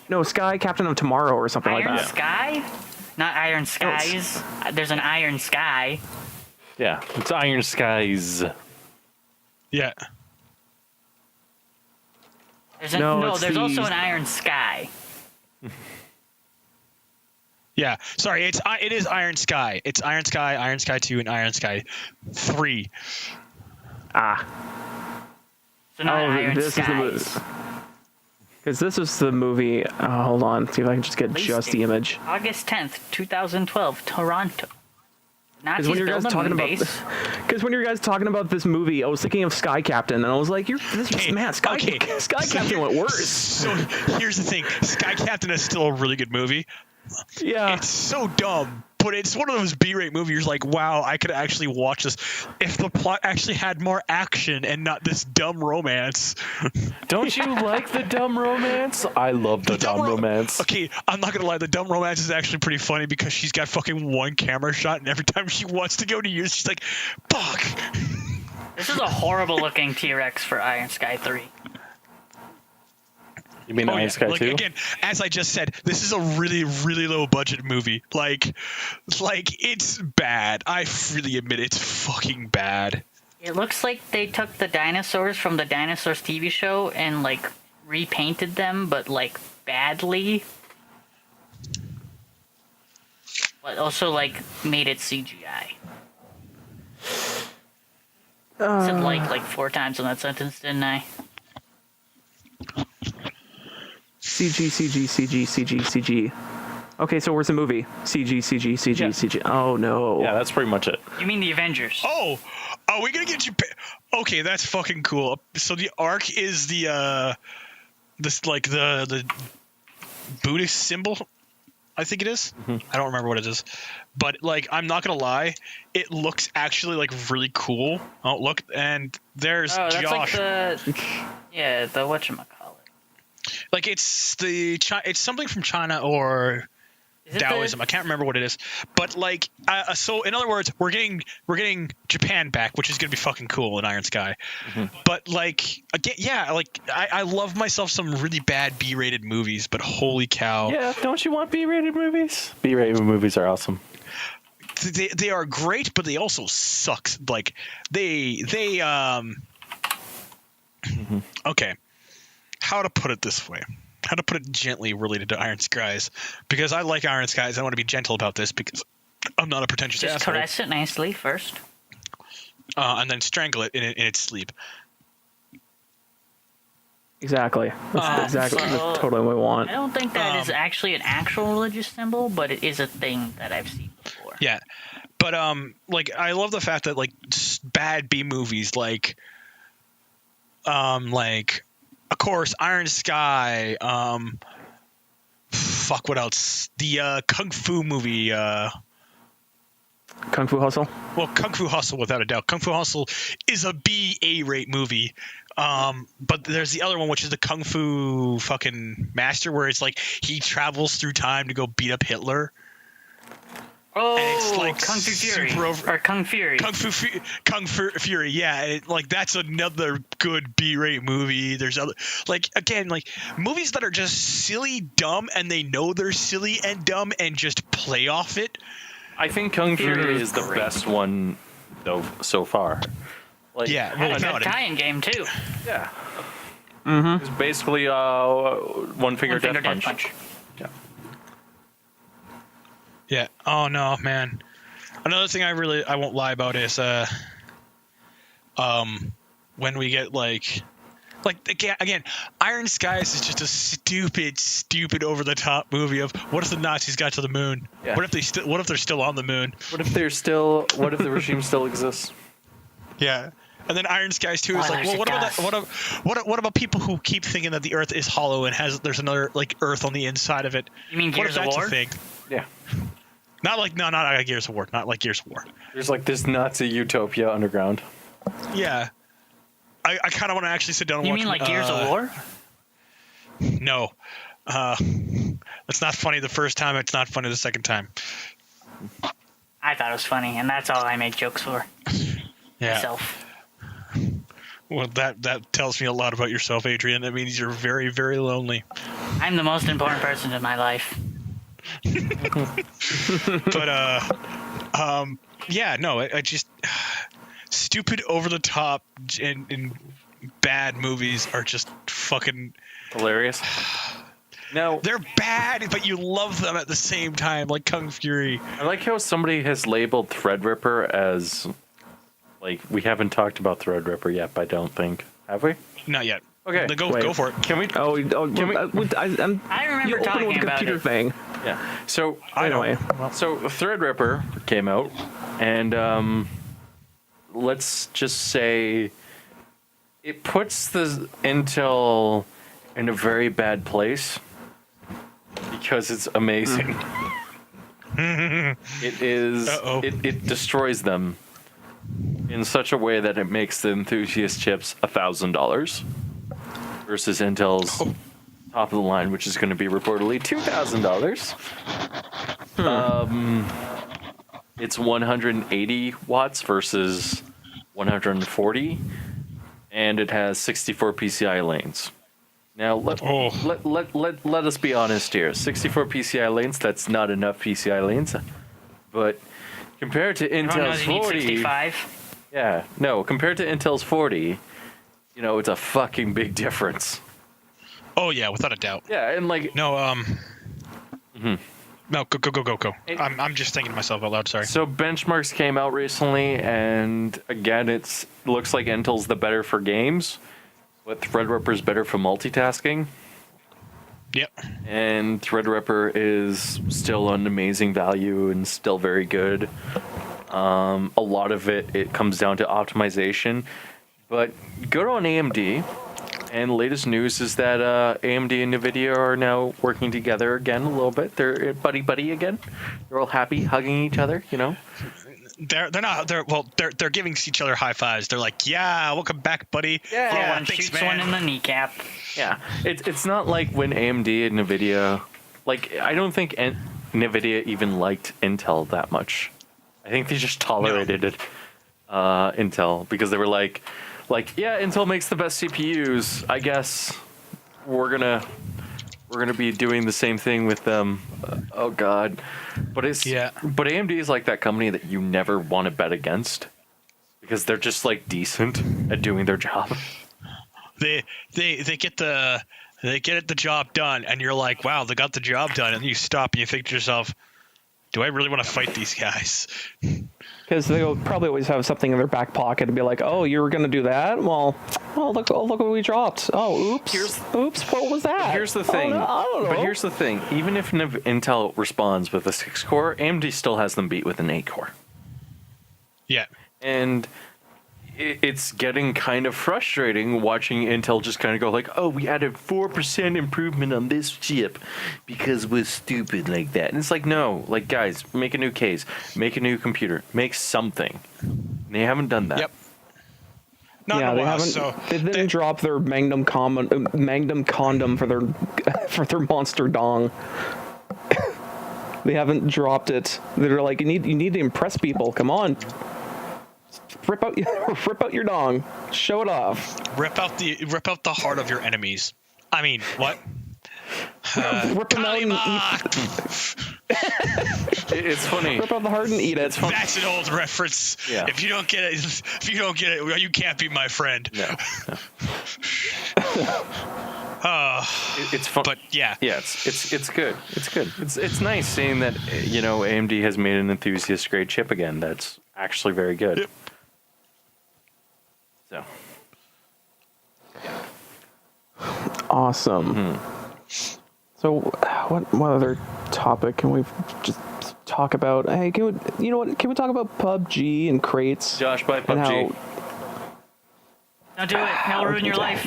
no, Sky Captain of Tomorrow or something like that. Iron Sky? Not Iron Skies. There's an Iron Sky. Yeah, it's Iron Skies. Yeah. There's also an Iron Sky. Yeah, sorry, it is Iron Sky. It's Iron Sky, Iron Sky 2, and Iron Sky 3. So not Iron Skies. Because this is the movie. Hold on, see if I can just get just the image. August 10th, 2012, Toronto. Because when you guys talking about this movie, I was thinking of Sky Captain, and I was like, Sky Captain went worse. So here's the thing: Sky Captain is still a really good movie. Yeah, it's so dumb, but it's one of those B-rate movies. You're like, wow, I could actually watch this if the plot actually had more action and not this dumb romance. Don't you like the dumb romance? I love the dumb romance. Okay, I'm not gonna lie, the dumb romance is actually pretty funny because she's got fucking one camera shot, and every time she wants to go to use, she's like, fuck. This is a horrible looking T-Rex for Iron Sky 3. You mean Iron Sky 2? Again, as I just said, this is a really, really low budget movie. Like it's bad. I freely admit it's fucking bad. It looks like they took the dinosaurs from the Dinosaurs TV show and like repainted them, but like badly. But also like made it CGI. I said like 4 times in that sentence, didn't I? CG. Okay, so where's the movie? CG. Oh no. Yeah, that's pretty much it. You mean the Avengers? Oh, are we gonna get you? Okay, that's fucking cool. So the Ark is the Buddhist symbol. I think it is. Mm-hmm. I don't remember what it is, but like I'm not gonna lie, it looks actually like really cool. Oh look, and there's that's Josh. Like the whatchamacallit. Like it's something from China or Taoism. I can't remember what it is, but like so in other words, we're getting Japan back, which is gonna be fucking cool in Iron Sky. Mm-hmm. But like again, yeah, like I love myself some really bad B-rated movies, but holy cow! Yeah, don't you want B-rated movies? B-rated movies are awesome. They are great, but they also suck. Like they mm-hmm. Okay. How to put it this way? How to put it gently related to Iron Skies? Because I like Iron Skies. I want to be gentle about this because I'm not a pretentious asshole. Just caress it nicely first. And then strangle it in its sleep. Exactly. That's totally what we want. I don't think that is actually an actual religious symbol, but it is a thing that I've seen before. Yeah. But like I love the fact that like bad B movies like of course, Iron Sky. Fuck, what else? The Kung Fu movie. Kung Fu Hustle? Well, Kung Fu Hustle, without a doubt. Kung Fu Hustle is a B-A-rate movie. But there's the other one, which is the Kung Fu fucking master, where it's like he travels through time to go beat up Hitler. Oh, And it's like Kung Fu Fury super or Kung Fury. Kung Fu Fury, yeah. Like that's another good B-rate movie. There's other movies that are just silly, dumb, and they know they're silly and dumb and just play off it. I think Kung Fury is the best one though so far. Like, Yeah, Had a without good it. tie-in game too. yeah. It's basically one finger death punch. Yeah. Yeah. Oh no, man. Another thing I won't lie about is when we get like again, Iron Skies is just a stupid over the top movie of what if the Nazis got to the moon? Yeah. What if they're still on the moon? What if the regime still exists? Yeah. And then Iron Skies 2 is like, well, what about people who keep thinking that the Earth is hollow and there's another like Earth on the inside of it? You mean What if Gears of that's War? a thing? Yeah. Not like Gears of War. Not like Gears of War. There's like this Nazi utopia underground. Yeah. I kind of want to actually sit down and You watch. mean like Gears of War? No. It's not funny the first time. It's not funny the second time. I thought it was funny, and that's all I make jokes for. Yeah. Myself. Well, that tells me a lot about yourself, Adrian. That means you're very, very lonely. I'm the most important person in my life. But yeah, no, I just stupid, over the top, and bad movies are just fucking Hilarious. Now, they're bad, but you love them at the same time, like Kung Fury. I like how somebody has labeled Threadripper as, like, we haven't talked about Threadripper yet, I don't think. Have we? Not yet. Okay. Then Wait. go for it. Can we? Can we? I remember you open talking with the about computer it. thing. Yeah. So Anyway. So Threadripper came out, and let's just say it puts the Intel in a very bad place because it's amazing. It is. Uh-oh. It destroys them in such a way that it makes the enthusiast chips $1,000 versus Intel's top of the line, which is going to be reportedly $2,000. It's 180 watts versus 140, and it has 64 PCI lanes. Now let us be honest here. 64 PCI lanes, that's not enough PCI lanes, but compared to Everyone knows Intel's you need 40, 65. yeah, no, compared to Intel's 40, you know, it's a fucking big difference. Oh yeah, without a doubt. Yeah, and like No, no, go. I'm just thinking to myself out loud. Sorry. so benchmarks came out recently, and again, it looks like Intel's the better for games, but Threadripper's better for multitasking. Yep. And Threadripper is still an amazing value and still very good. A lot of it comes down to optimization, but good on AMD. And the latest news is that AMD and NVIDIA are now working together again a little bit. They're buddy again. They're all happy, hugging each other, you know. They're giving each other high fives. They're like, yeah, welcome back, buddy. Yeah, one thanks, shoots man. one in the kneecap. Yeah, it's not like when AMD and NVIDIA, like I don't think NVIDIA even liked Intel that much. I think they just tolerated it, Intel, because they were like, yeah, Intel makes the best CPUs. I guess we're gonna be doing the same thing with them. Oh God, but But AMD is like that company that you never want to bet against because they're just like decent at doing their job. They get the job done, and you're like, wow, they got the job done, and you stop and you think to yourself, do I really want to fight these guys? Because they'll probably always have something in their back pocket and be like, "Oh, you were gonna do that? Well, look what we dropped. Oh, oops, oops, what was that?" Here's the thing. Oh, no, I don't know. But here's the thing. Even if Intel responds with a 6-core, AMD still has them beat with an 8-core. Yeah. And it's getting kind of frustrating watching Intel just kind of go like, oh, we added 4% improvement on this chip because we're stupid like that. And it's like, no, like, guys, make a new case, make a new computer, make something. And they haven't done that. Yep. Not Yeah, in they a while. haven't. So They didn't drop their Magnum condom for their for their monster dong. They haven't dropped it. They're like, you need to impress people. Come on, rip out your dong. Show it off. rip out the heart of your enemies. I mean, what? Rip them out and It's funny. rip out the heart and eat it. That's an old reference. Yeah. If you don't get it, you can't be my friend. No. It's fun. But yeah. Yeah, it's good. It's good. It's nice seeing that AMD has made an enthusiast grade chip again. That's actually very good. Yep. So. Awesome. So, what other topic can we just talk about? Hey, can we talk about PUBG and crates? Josh, buy and PUBG. Don't do it. It'll ruin your life.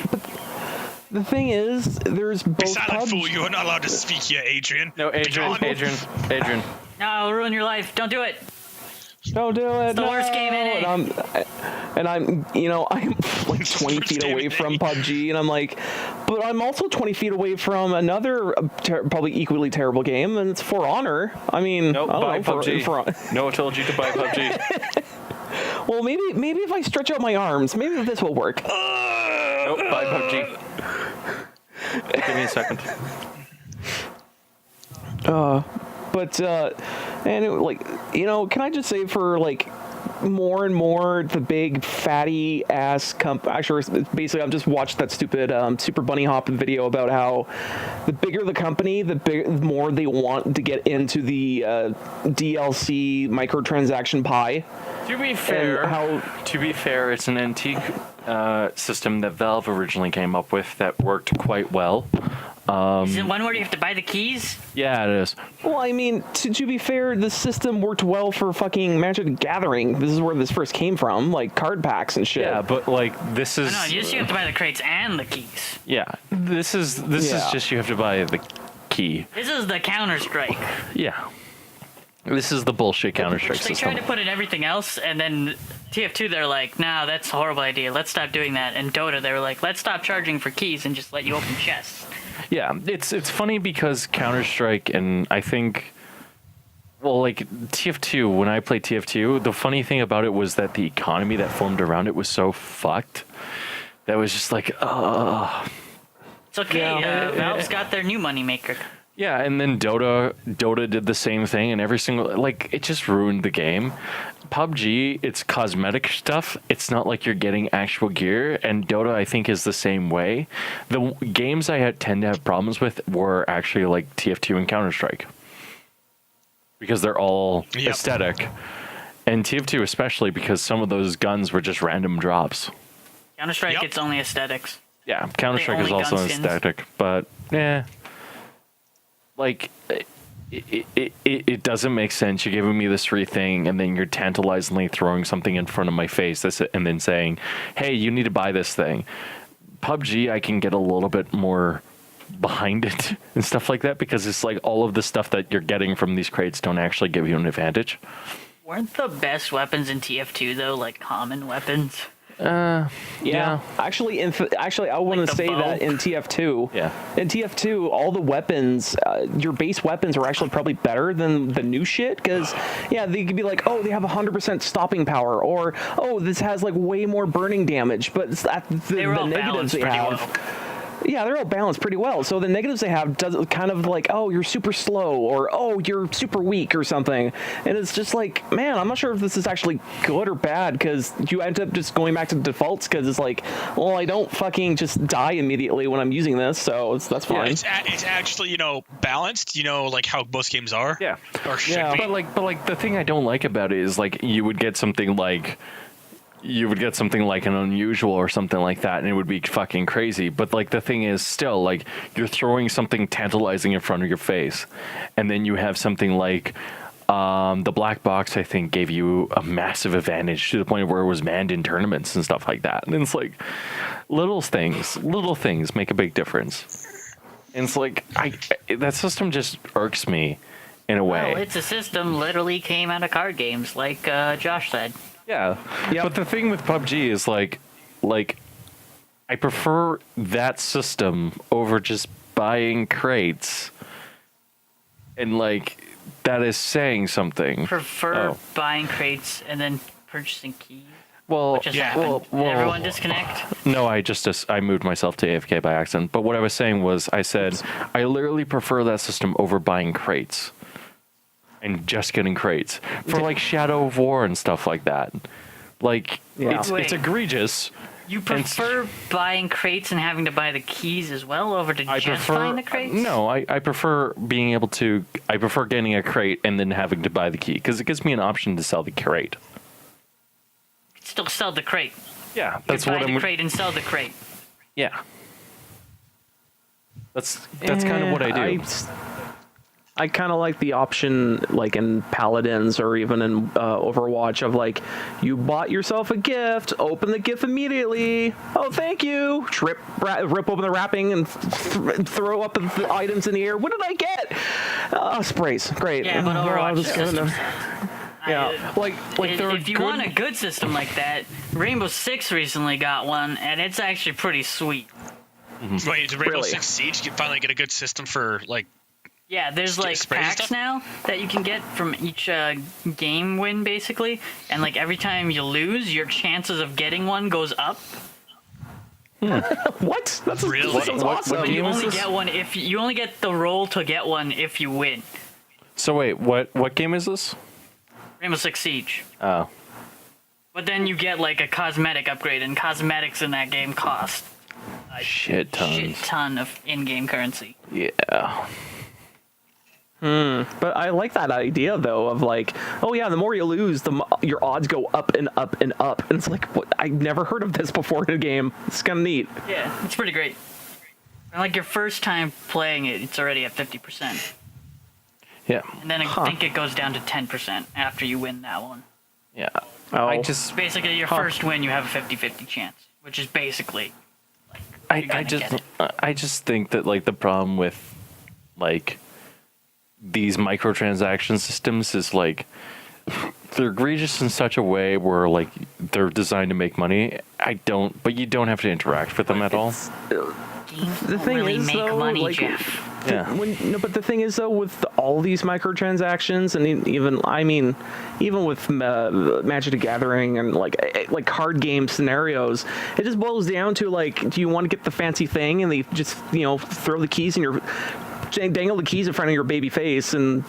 The thing is, there's both Be silent, PUBG. fool. You are not allowed to speak here, Adrian. No, Adrian. No, it'll ruin your life. Don't do it. Don't do it. It's the worst game in it. And I'm like 20 feet away from PUBG, and I'm like, but I'm also 20 feet away from another probably equally terrible game, and it's For Honor. I mean, Nope, I don't buy know, PUBG. Noah told you to buy PUBG. Well, maybe if I stretch out my arms, maybe this will work. Nope, buy PUBG. Give me a second. Can I just say for like more and more the big fatty ass actually basically I've just watched that stupid Super Bunny Hop video about how the bigger the company, the more they want to get into the DLC microtransaction pie. To be fair, it's an antique system that Valve originally came up with that worked quite well. Is it one where you have to buy the keys? Yeah, it is. Well, I mean, to be fair, the system worked well for fucking Magic the Gathering. This is where this first came from, like card packs and shit. Yeah, but like this is. No, you have to buy the crates and the keys. Yeah, this is just you have to buy the key. This is the Counter-Strike. Yeah. This is the bullshit Counter-Strike They system. tried to put in everything else, and then TF2, they're like, nah, that's a horrible idea. Let's stop doing that. And Dota, they were like, let's stop charging for keys and just let you open chests. Yeah, it's funny because Counter-Strike and I think, well, like TF2, when I played TF2, the funny thing about it was that the economy that formed around it was so fucked that was just like, It's okay. Yeah. Valve's got their new moneymaker. Yeah, and then Dota did the same thing, and every single, like, it just ruined the game. PUBG, it's cosmetic stuff. It's not like you're getting actual gear, and Dota, I think, is the same way. The games I tend to have problems with were actually like TF2 and Counter-Strike, because they're all aesthetic, and TF2 especially because some of those guns were just random drops. Counter-Strike, it's only aesthetics. Yeah, Counter-Strike is only also gun skins. aesthetic, but yeah. Like, it doesn't make sense. You're giving me this free thing, and then you're tantalizingly throwing something in front of my face, and then saying, hey, you need to buy this thing. PUBG, I can get a little bit more behind it and stuff like that, because it's like all of the stuff that you're getting from these crates don't actually give you an advantage. Weren't the best weapons in TF2, though, like common weapons? Yeah. Actually, I want Like to the say bow? that in TF2. Yeah. In TF2, all the weapons, your base weapons are actually probably better than the new shit, because, yeah, they could be like, oh, they have 100% stopping power, or, oh, this has, like, way more burning damage, but it's They were the all negatives balanced they pretty have. well. Yeah, they're all balanced pretty well. So the negatives they have does kind of like, oh, you're super slow, or oh, you're super weak, or something. And it's just like, man, I'm not sure if this is actually good or bad, because you end up just going back to defaults, because it's like, well, I don't fucking just die immediately when I'm using this, so that's fine. It's actually, balanced, like how most games are. Yeah. Or should be. But like the thing I don't like about it is like you would get something like an unusual or something like that, and it would be fucking crazy. But like the thing is, still, like, you're throwing something tantalizing in front of your face, and then you have something like the black box. I think gave you a massive advantage to the point where it was banned in tournaments and stuff like that. And it's like little things make a big difference. And it's like that system just irks me in a way. Well, it's a system literally came out of card games, like Josh said. Yeah, but the thing with PUBG is like like, I prefer that system over just buying crates. And, like, that is saying something. Prefer buying crates and then purchasing keys. Well, What just happened? Did everyone disconnect? No, I moved myself to AFK by accident. But what I was saying was, I said, I literally prefer that system over buying crates. And just getting crates. For, like, Shadow of War and stuff like that. Like, it's egregious. You prefer buying crates and having to buy the keys as well over to buying the crates? No, I prefer being able to... I prefer getting a crate and then having to buy the key. Because it gives me an option to sell the crate. You can still sell the crate. Yeah, that's what I'm... buy the crate and sell the crate. Yeah. That's kind of what I do. I kind of like the option, like in Paladins or even in Overwatch, of like, you bought yourself a gift, open the gift immediately. Oh, thank you. Rip open the wrapping and throw up the items in the air. What did I get? Sprays. Great. Yeah, but Overwatch systems. Yeah, like if you want a good system like that, Rainbow Six recently got one, and it's actually pretty sweet. Mm-hmm. Wait, did Rainbow Six Siege finally get a good system for like? Yeah, there's like packs now that you can get from each game win, basically, and like every time you lose, your chances of getting one goes up. What? That's really awesome. You only get one if you only get the roll to get one if you win. So wait, what game is this? Rainbow Six Siege. Oh. But then you get like a cosmetic upgrade, and cosmetics in that game cost a shit ton of in-game currency. Yeah. But I like that idea though of like, oh yeah, the more you lose, your odds go up and up and up, and it's like, what? I've never heard of this before in a game. It's kind of neat. Yeah, it's pretty great. And like your first time playing it, it's already at 50%. Yeah. And then I think it goes down to 10% after you win that one. Yeah. Oh. Basically, your first win, you have a 50-50 chance, which is basically like I just think that like the problem with like these microtransaction systems is like they're egregious in such a way where like they're designed to make money. But you don't have to interact with them at all. The thing really is, make though, money, like, Jeff. Yeah. But the thing is, though, with all these microtransactions, and even with Magic the Gathering and like card game scenarios, it just boils down to like, do you want to get the fancy thing, and they just throw the keys in your dangle the keys in front of your baby face and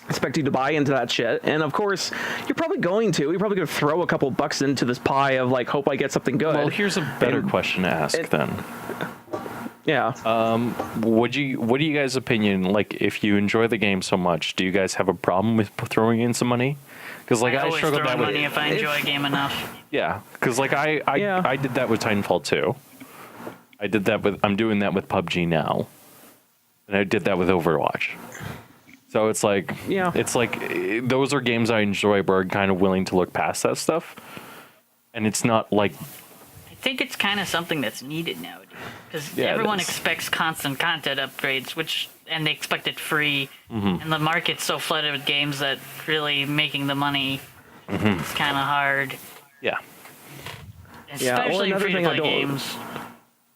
expect you to buy into that shit. And of course, you're probably going to throw a couple bucks into this pie of like, hope I get something good. Well, here's a better question to ask then. Yeah. What do you guys' opinion, like, if you enjoy the game so much, do you guys have a problem with throwing in some money? Because like I always struggle throw that money with, if I enjoy a game enough. Yeah, because like I did that with Titanfall 2. I'm doing that with PUBG now, and I did that with Overwatch. So it's like, those are games I enjoy, but are kind of willing to look past that stuff, and it's not like. I think it's kind of something that's needed nowadays because everyone expects constant content upgrades, and they expect it free, and the market's so flooded with games that really making the money is kind of hard. Yeah. Especially free-to-play games.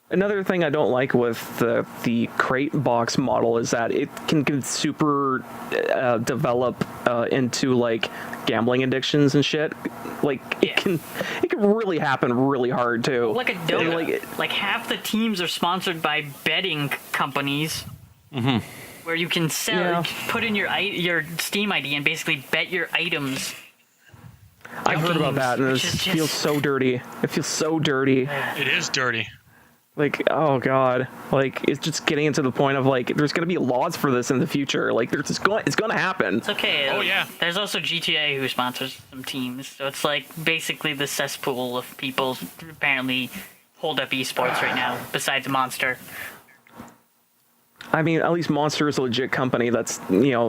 Another thing I don't like with the crate box model is that it can super develop into like gambling addictions and shit. Like it can really happen really hard too. Like a DOTA. Like half the teams are sponsored by betting companies, where you can put in your Steam ID and basically bet your items. I've heard about that, and it feels so dirty. It feels so dirty. It is dirty. Like, oh god, like it's just getting into the point of like there's gonna be laws for this in the future. Like it's gonna happen. It's okay. Oh yeah. There's also GTA who sponsors some teams, so it's like basically the cesspool of people who apparently hold up esports right now. Besides Monster. I mean, at least Monster is a legit company that's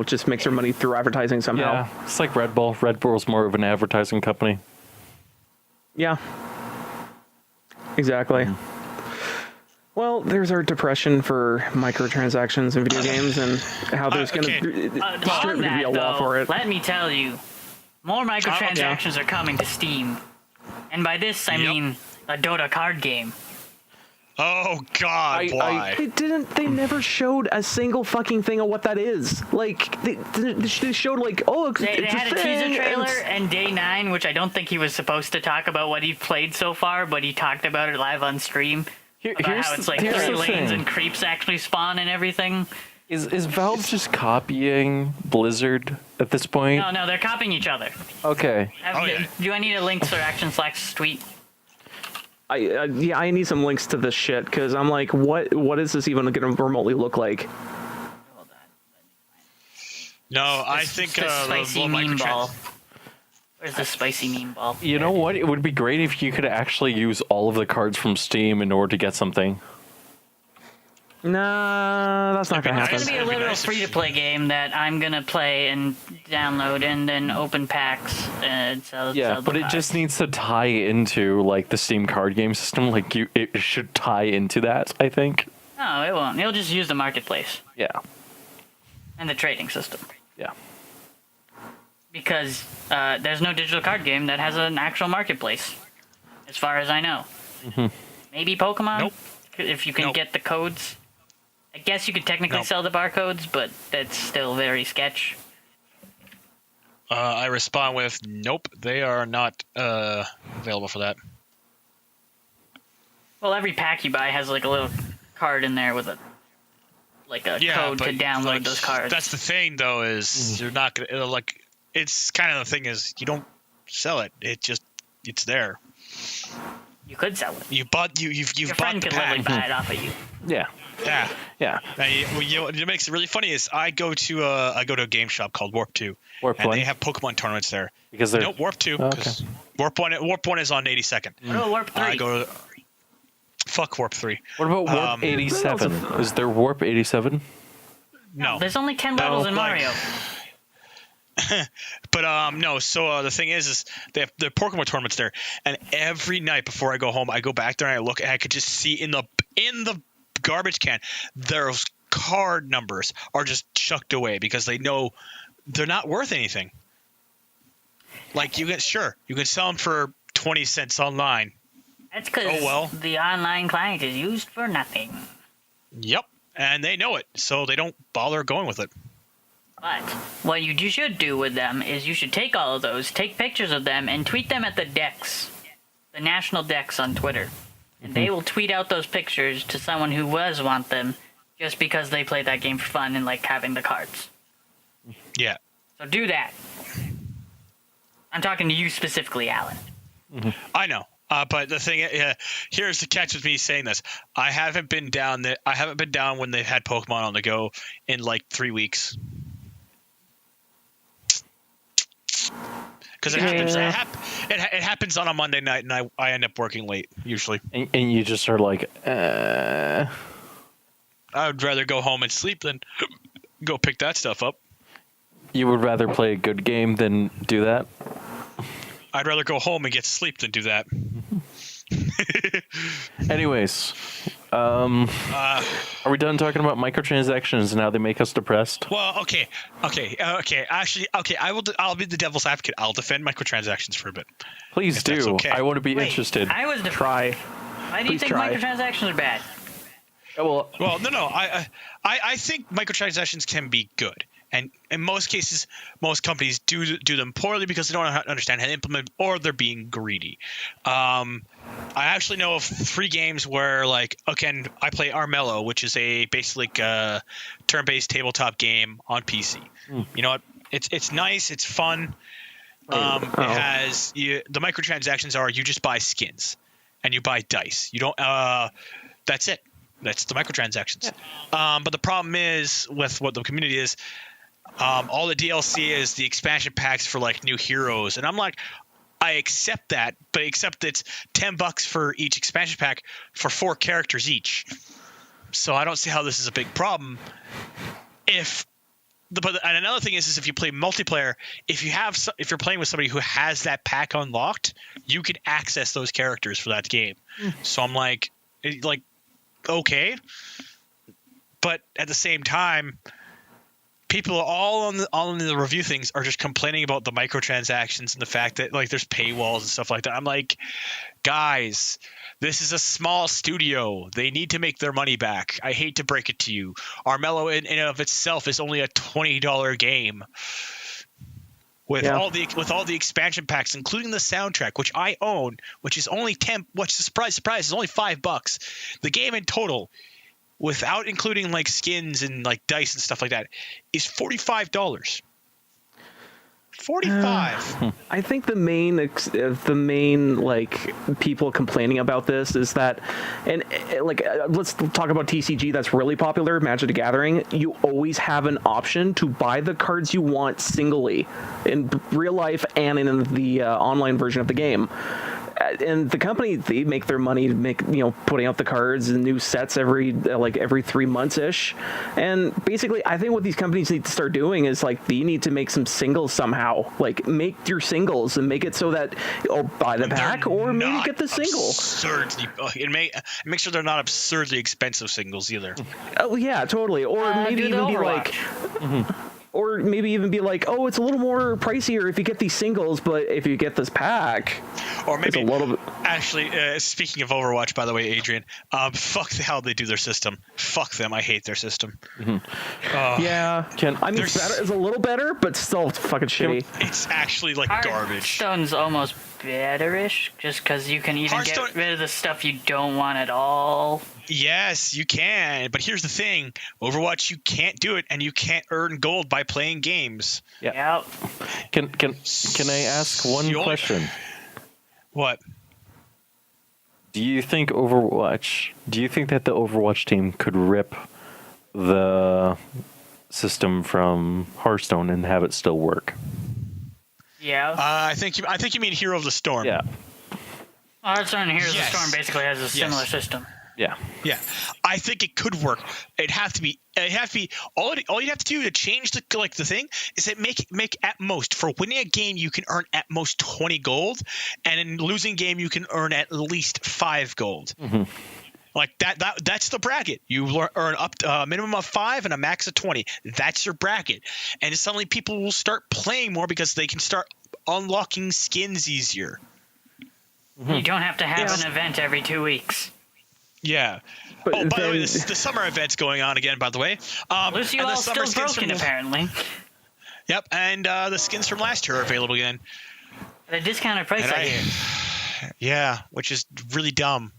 just makes their money through advertising somehow. Yeah, it's like Red Bull. Red Bull's more of an advertising company. Yeah. Exactly. Well, there's our depression for microtransactions in video games and how there's going to be a law for it. Let me tell you, more microtransactions are coming to Steam. And by this, I mean a Dota card game. Oh God, why? They never showed a single fucking thing of what that is. Like they showed like, oh, They it's had a thing, teaser trailer and and day 9, which I don't think he was supposed to talk about what he's played so far, but he talked about it live on stream. About how it's like 3 lanes and creeps actually spawn and everything. Is Valve just copying Blizzard at this point? No, they're copying each other. Okay. Do I need a link or action/tweet? I need some links to this shit because I'm like, what is this even going to remotely look like? Hold on. No, I think the spicy meme ball. Where's the spicy meme ball? You know what? It would be great if you could actually use all of the cards from Steam in order to get something. Nah, that's not going to happen. It's going to be a literal free-to-play game that I'm going to play and download and then open packs and sell. Yeah, but it just needs to tie into like the Steam card game system. Like it should tie into that, I think. No, it won't. It'll just use the marketplace. Yeah. And the trading system. Yeah. Because there's no digital card game that has an actual marketplace, as far as I know. Mm-hmm. Maybe Pokemon? Nope. If you can get the codes. I guess you could technically sell the barcodes, but that's still very sketch. I respond with, nope, they are not available for that. Well, every pack you buy has like a little card in there with a code to download those cards. That's the thing, though, is you're not gonna like. It's kind of the thing is you don't sell it. It's there. You could sell it. You've bought Your bought friend the could literally pack. buy it off of you. Yeah. Yeah. Yeah. And what makes it really funny is I go to a game shop called Warp 2, and they have Pokemon tournaments there. Because they're Warp 2. Because Warp 1 is on 82nd. What about Warp 3? I go to fuck Warp 3. What about Warp 87? Is there Warp 87? No. There's only 10 levels in Mario. But no. So the thing is they have the Pokemon tournaments there, and every night before I go home, I go back there and I look, and I could just see in the garbage can, those card numbers are just chucked away because they know they're not worth anything. Like you can sell them for 20 cents online. That's because the online client is used for nothing. Yep, and they know it, so they don't bother going with it. But what you should do with them is you should take all of those, take pictures of them, and tweet them at the decks, the national decks on Twitter. And they will tweet out those pictures to someone who does want them just because they played that game for fun and like having the cards. Yeah. So do that. I'm talking to you specifically, Allan. I know. But the thing, here's the catch with me saying this. I haven't been down when they've had Pokemon on the go in like 3 weeks. Because it happens on a Monday night, and I end up working late usually. And you just are like, I would rather go home and sleep than go pick that stuff up. You would rather play a good game than do that? I'd rather go home and get sleep than do that. Anyways, are we done talking about microtransactions and how they make us depressed? Well, okay. Actually, I'll be the devil's advocate. I'll defend microtransactions for a bit. Please do. Okay. I want to be interested. I was Try. Why do you think microtransactions are bad? Well, no. I think microtransactions can be good. And in most cases, most companies do them poorly because they don't understand how to implement, or they're being greedy. I actually know of 3 games where, like, okay, I play Armello, which is basically a turn-based tabletop game on PC. You know what? It's nice. It's fun. It has the microtransactions are you just buy skins and you buy dice. You don't. That's it. That's the microtransactions. Yeah. But the problem is with what the community is. All the DLC is the expansion packs for like new heroes, and I'm like, I accept that, but except it's $10 for each expansion pack for 4 characters each. So I don't see how this is a big problem. And another thing is if you play multiplayer, if you're playing with somebody who has that pack unlocked, you can access those characters for that game. So I'm like, okay, but at the same time, people all on the review things are just complaining about the microtransactions and the fact that like there's paywalls and stuff like that. I'm like, guys, this is a small studio. They need to make their money back. I hate to break it to you. Armello in and of itself is only a $20 game. With all the expansion packs, including the soundtrack, which I own, which is only surprise, is only $5. The game in total, without including like skins and like dice and stuff like that, is $45. 45. I think the main like people complaining about this is that, and let's talk about TCG. That's really popular, Magic the Gathering. You always have an option to buy the cards you want singly in real life and in the online version of the game. And the company, they make their money putting out the cards and new sets every 3 months ish. And basically, I think what these companies need to start doing is like they need to make some singles somehow. Like make your singles and make it so that you'll buy the pack or maybe get the single. And make sure they're not absurdly expensive singles either. Oh yeah, totally. Or maybe even be like. Or maybe even be like, oh, it's a little more pricier if you get these singles, but if you get this pack, or maybe it's a little bit. Actually, speaking of Overwatch, by the way, Adrian, fuck how they do their system. Fuck them. I hate their system. Yeah, it's a little better, but still fucking shitty. It's actually like garbage. Hearthstone's almost better-ish, just because you can even get rid of the stuff you don't want at all. Yes, you can. But here's the thing. Overwatch, you can't do it, and you can't earn gold by playing games. Yeah. Yep. Can I ask one question? What? Do you think that the Overwatch team could rip the system from Hearthstone and have it still work? Yeah. I think you mean Hero of the Storm. Yeah. Hearthstone and Heroes of the Storm basically has a similar system. Yeah. I think it could work. It'd have to be all you have to do to change the thing is that make at most, for winning a game you can earn at most 20 gold, and in losing game you can earn at least 5 gold. Mm-hmm. Like that's the bracket. You earn up to a minimum of 5 and a max of 20. That's your bracket. And suddenly people will start playing more because they can start unlocking skins easier. Mm-hmm. You don't have to have an event every 2 weeks. Yeah. By the way, the summer event's going on again, by the way. Lucy Wall's still broken, apparently. Yep, and the skins from last year are available again. At a discounted price, I hear. Yeah, which is really dumb.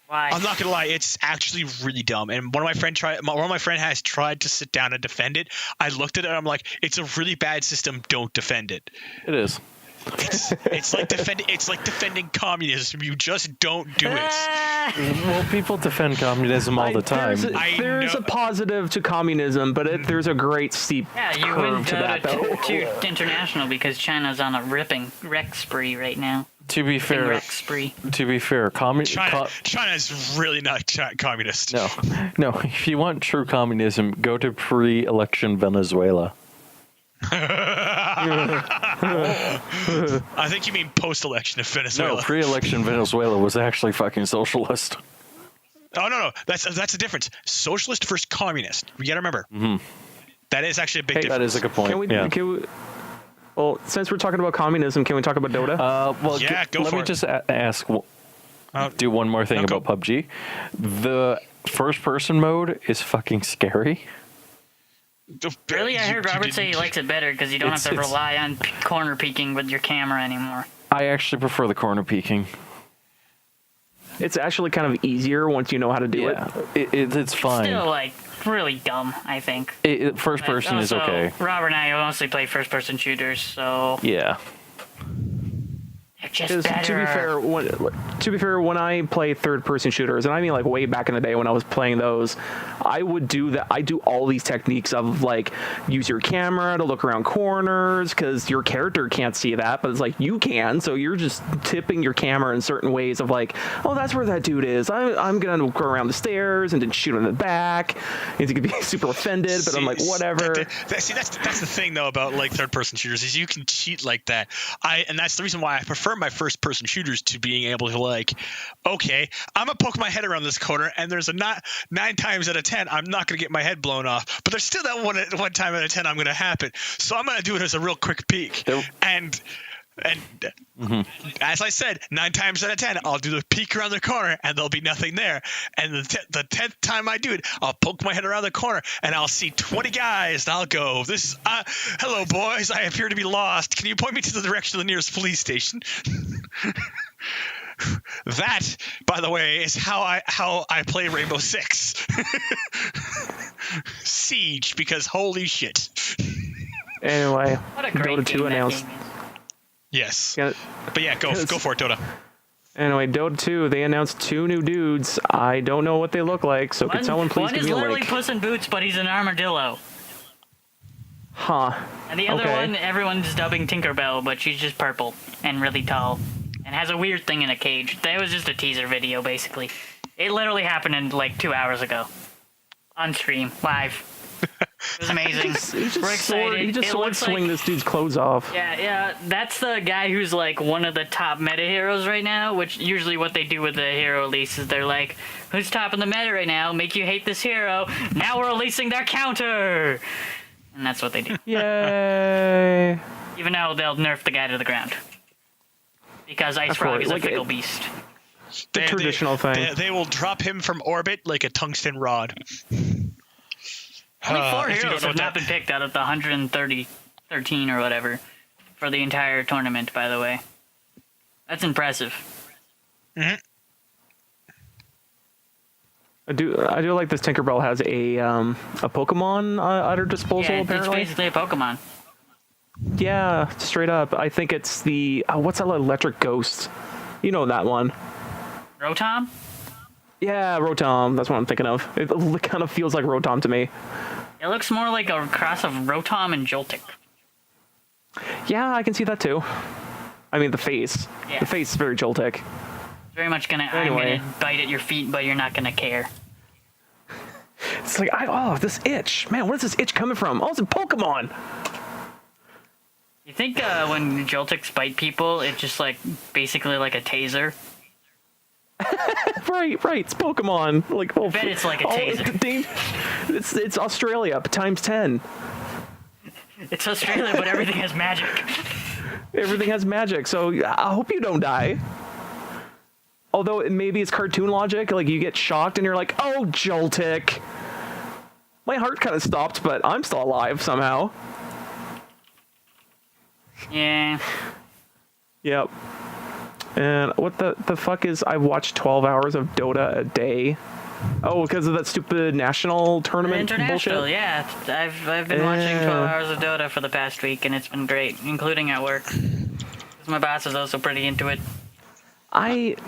Why? I'm not gonna lie, it's actually really dumb. And one of my friends has tried to sit down and defend it. I looked at it and I'm like, it's a really bad system. Don't defend it. It is. It's like defending communism. You just don't do it. Well, people defend communism all the time. There's a positive to communism, but there's a great steep you curve wouldn't to that, though. to international because China's on a ripping wreck spree right now. To be fair, China's really not communist. No. If you want true communism, go to pre-election Venezuela. I think you mean post-election of Venezuela. No, pre-election Venezuela was actually fucking socialist. Oh no, that's the difference. Socialist versus communist. You gotta remember. Mm-hmm. That is actually a big difference. That is a good point. Well, since we're talking about communism, can we talk about DOTA? Let me just ask. Do one more thing about PUBG. The first-person mode is fucking scary. Really? I heard Robert say he likes it better because you don't have to rely on corner peeking with your camera anymore. I actually prefer the corner peeking. It's actually kind of easier once you know how to do it. It's fine. It's still, really dumb, I think. First person is okay. Robert and I mostly play first-person shooters, so... Yeah. Just better. To be fair, when I play third-person shooters, and I mean way back in the day when I was playing those, I would do that. I do all these techniques of use your camera to look around corners because your character can't see that, but it's you can, so you're just tipping your camera in certain ways of oh, that's where that dude is. I'm gonna go around the stairs and then shoot him in the back. He's gonna be super offended, but I'm whatever. That's the thing though about third-person shooters is you can cheat like that. And that's the reason why I prefer my first person shooters to being able to like, okay, I'm gonna poke my head around this corner, and there's a 9 times out of 10 I'm not gonna get my head blown off, but there's still that one time out of 10 I'm gonna happen. So I'm gonna do it as a real quick peek. And as I said, 9 times out of 10, I'll do the peek around the corner and there'll be nothing there. And the 10th time I do it, I'll poke my head around the corner and I'll see 20 guys and I'll go, hello boys, I appear to be lost. Can you point me to the direction of the nearest police station? That, by the way, is how I play Rainbow Six Siege, because holy shit. Anyway, What a great Dota game 2 that announced. game is. Yes. Yeah, But yeah, go for it, Dota. Anyway, Dota 2, they announced 2 new dudes. I don't know what they look like, so could someone please One give is me a literally link? Puss in Boots, but he's an armadillo. Huh. And the other Okay. one, everyone's dubbing Tinkerbell, but she's just purple and really tall. And has a weird thing in a cage. That was just a teaser video, basically. It literally happened in like 2 hours ago. On stream, live. It was amazing. We're excited. He just It sword looks swing like, this dude's clothes off. Yeah, that's the guy who's like one of the top meta heroes right now, which usually what they do with the hero release is they're like, who's top in the meta right now? Make you hate this hero. Now we're releasing their counter! And that's what they do. Yay. Even though they'll nerf the guy to the ground. Because Ice Of Frog course, is a like fickle it- beast. The traditional thing. They will drop him from orbit like a tungsten rod. Only 4 if you don't heroes know have what not been picked out of the 13 or whatever for the entire tournament, by the way. That's impressive. Mm-hmm. I do like this Tinkerbell has a Pokemon at her disposal, Yeah, it's apparently. basically a Pokemon. Yeah, straight up. I think it's the what's that electric ghost? You know that one. Rotom? Yeah, Rotom. That's what I'm thinking of. It kind of feels like Rotom to me. It looks more like a cross of Rotom and Joltik. Yeah, I can see that too. I mean, the face. Yeah. The face is very Joltik. It's very much gonna, Anyway. I'm gonna bite at your feet, but you're not gonna care. It's like, this itch. Man, where's this itch coming from? Oh, it's a Pokemon. You think when Joltiks bite people, it's just like basically like a taser? Right. It's Pokemon. Like, well, I bet it's like a taser. It's Australia times 10. It's Australia, but everything has magic. Everything has magic, so I hope you don't die. Although maybe it's cartoon logic, like you get shocked and you're like, oh, Joltik. My heart kind of stopped, but I'm still alive somehow. Yeah. Yep. And what the fuck is, I've watched 12 hours of Dota a day. Oh, because of that stupid national tournament International, bullshit? yeah. I've been watching 12 hours of Dota for the past week, and it's been great, including at work. 'Cause my boss is also pretty into it.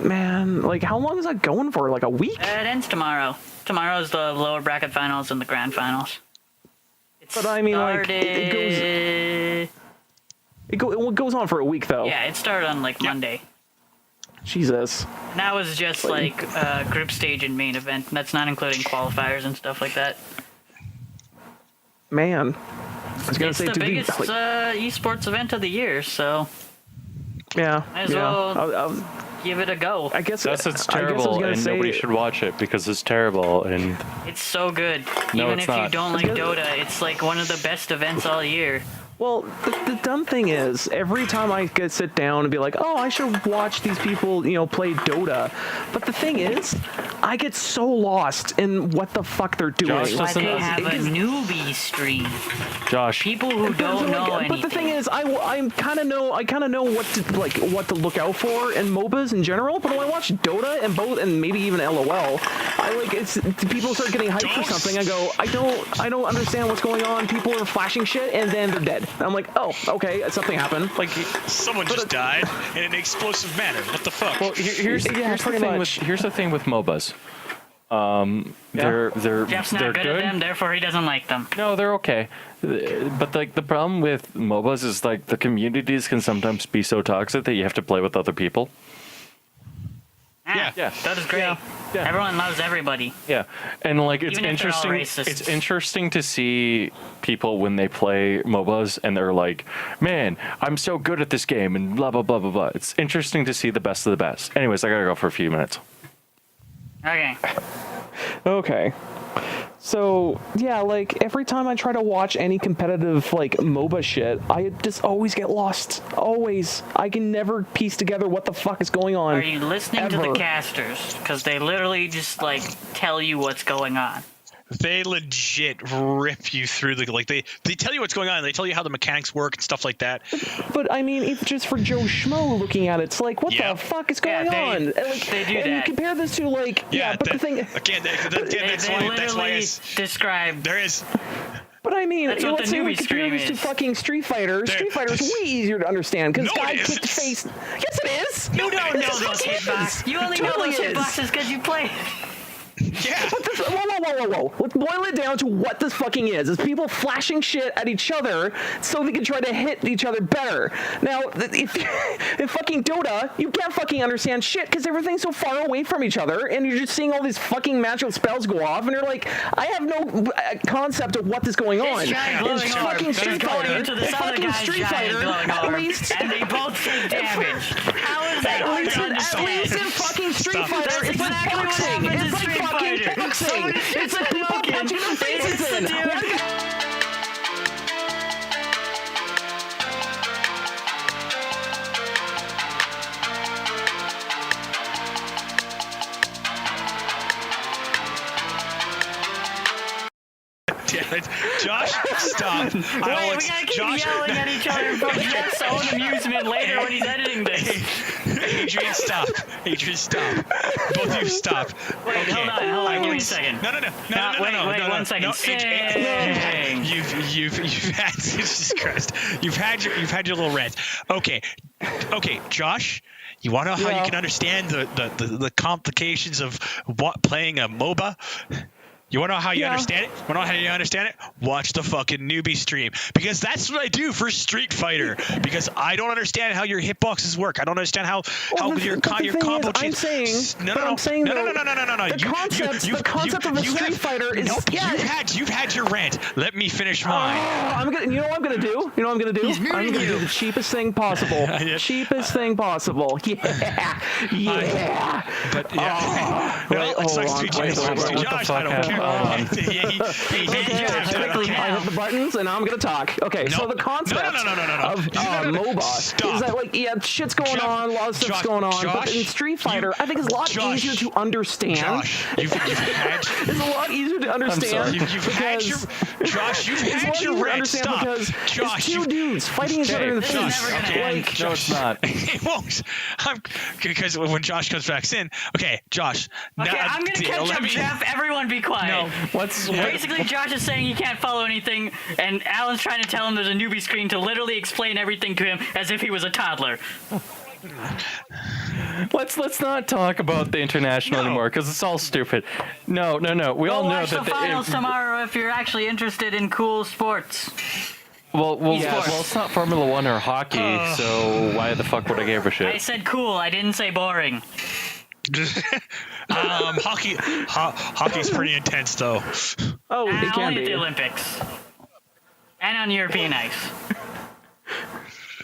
Man, like, how long is that going for? Like a week? It ends tomorrow. Tomorrow's the lower bracket finals and the grand finals. But I mean, like, it goes on for a week, though. Yeah, it started on, like, Monday. Jesus. And that was just, like, group stage and main event. That's not including qualifiers and stuff like that. Man. I was gonna It's say, the dude, biggest esports event of the year, so yeah. might as yeah. well give it a go. I guess It's I guess I was terrible, gonna and say, nobody should watch it because it's terrible. And It's so good. No, Even it's if you not. don't like Dota, it's like one of the best events all year. Well, the dumb thing is, every time I sit down and be like, oh, I should watch these people, play Dota. But the thing is, I get so lost in what the fuck they're doing. Josh Why doesn't- they have a Because- newbie stream? Josh, People who don't know anything. But the thing is, I kind of know what to look out for in MOBAs in general. But when I watch Dota and maybe even LOL, people start getting hyped for something. I go, I don't understand what's going on. People are flashing shit and then they're dead. And I'm like, oh, okay, something happened. Like someone just died in an explosive manner. What the fuck? well, here's the pretty thing much. here's the thing with MOBAs. They're Jeff's not they're good at them, therefore he doesn't like them. No, they're okay. But like the problem with MOBAs is like the communities can sometimes be so toxic that you have to play with other people. Yeah. That is great. Yeah. Everyone loves everybody. Yeah, and like it's Even if they're all interesting. racist. It's interesting to see people when they play MOBAs and they're like, "Man, I'm so good at this game," and blah blah blah blah blah. It's interesting to see the best of the best. Anyways, I gotta go for a few minutes. Okay. Okay. So, yeah, like, every time I try to watch any competitive, like, MOBA shit, I just always get lost. Always. I can never piece together what the fuck is going on. Are you listening to ever. the casters? Because they literally just, like, tell you what's going on. They legit rip you through the like they tell you what's going on. They tell you how the mechanics work and stuff like that. But, I mean, it's just for Joe Schmo looking at it, it's like, what Yeah. the fuck is going they- on? And, like, they do and you that. compare this to, like, but the thing... Again, that's They why literally it's, describe. there is. But I mean, That's what let's the say we newbie compare stream this to is. fucking Street Fighter. There- Street Fighter is way easier to understand because No, guy it kicked isn't. face. Yes, it is. You don't know Yes, it those fucking hitboxes. is. You only Totally know those is. hitboxes because you play. Yeah. Whoa. Let's boil it down to what this fucking is. It's people flashing shit at each other so they can try to hit each other better. Now, if fucking Dota, you can't fucking understand shit because everything's so far away from each other and you're just seeing all these fucking magical spells go off and you're like, I have no concept of what is going on. This giant glowing It's orb fucking is Street going Fighter. into this It's other fucking guy's Street giant Fighter, glowing at orb, least. and they both take damage. How is that At hard least, to at least understand? in fucking Street Stop. Fighter, That's it's like exactly what boxing. happens in It's like Street fucking Fighter. boxing. Somebody shoots It's like at people Logan. punching their They hit faces the in. dude. One guy- Damn it. Josh, stop. Wait, we gotta keep yelling at each other for Jeff's own amusement later when he's editing this. Adrian, stop. Adrian, stop. Both of you stop. Wait, Okay. hold on, give me a second. No. Wait, 1 second. Sing. You've had Jesus Christ. You've had your little rant. Okay, Josh. You want to know how you can understand the complications of what playing a MOBA? You want to know how you understand it? Want to know how you understand it? Watch the fucking newbie stream, because that's what I do for Street Fighter. Because I don't understand how your hitboxes work. I don't understand how your combo I'm chains. saying, No. The concept of a Street Fighter is You've had your rant. Let me finish mine. You know what I'm gonna do? I'm gonna do the cheapest thing possible. Yeah. Cheapest thing possible. Yeah. But yeah. Well, Wait, it's hold like on. Street Wait, Fighter. hold on. What the Josh, fuck I don't happened? care. Quickly I now. hit the buttons and I'm gonna talk. Okay, so No. the concept No. of MOBA Stop. is that, like, shit's going on, a lot of stuff's Josh, going on, but Josh, in Street Fighter, I think it's a lot Josh, easier to understand. Josh, you've had. It's a lot easier to understand. You've had your because you've it's a lot had easier your to rant. understand Stop, because Josh. it's two dudes fighting each other in the This face. is never gonna end. Like, No, it's not. It won't. Because when Josh comes back in. Okay, Josh. Okay, I'm gonna catch up, Jeff. Everyone be quiet. No. Basically, Josh is saying he can't follow anything, and Alan's trying to tell him there's a newbie screen to literally explain everything to him as if he was a toddler. Let's not talk about the international anymore because it's all stupid. No. We all know Watch that the finals tomorrow if you're actually interested in cool sports. Well, Esports. it's not Formula One or hockey, so why the fuck would I give a I shit? said cool. I didn't say boring. Hockey's pretty intense though. oh, it can Only at be. the Olympics and on European ice.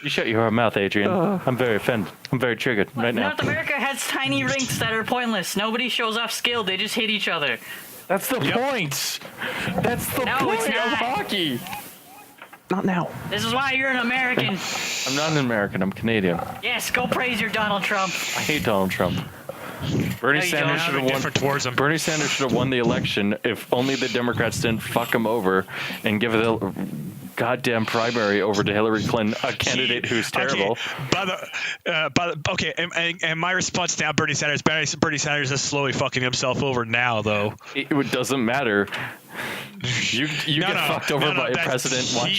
You shut your mouth, Adrian. I'm very offended. I'm very triggered right now. North America has tiny rinks that are pointless. Nobody shows off skill. They just hit each other. That's the point. That's the No, point it's of not. hockey. Not now. This is why you're an American. I'm not an American. I'm Canadian. Yes, go praise your Donald Trump. I hate Donald Trump. Bernie No, you Sanders don't. should have won. Different towards him. Bernie Sanders should have won the election if only the Democrats didn't fuck him over and give the goddamn primary over to Hillary Clinton, a candidate who's terrible. Okay, and my response now, Bernie Sanders is slowly fucking himself over now, though. It doesn't matter. You get fucked over by a president. Watch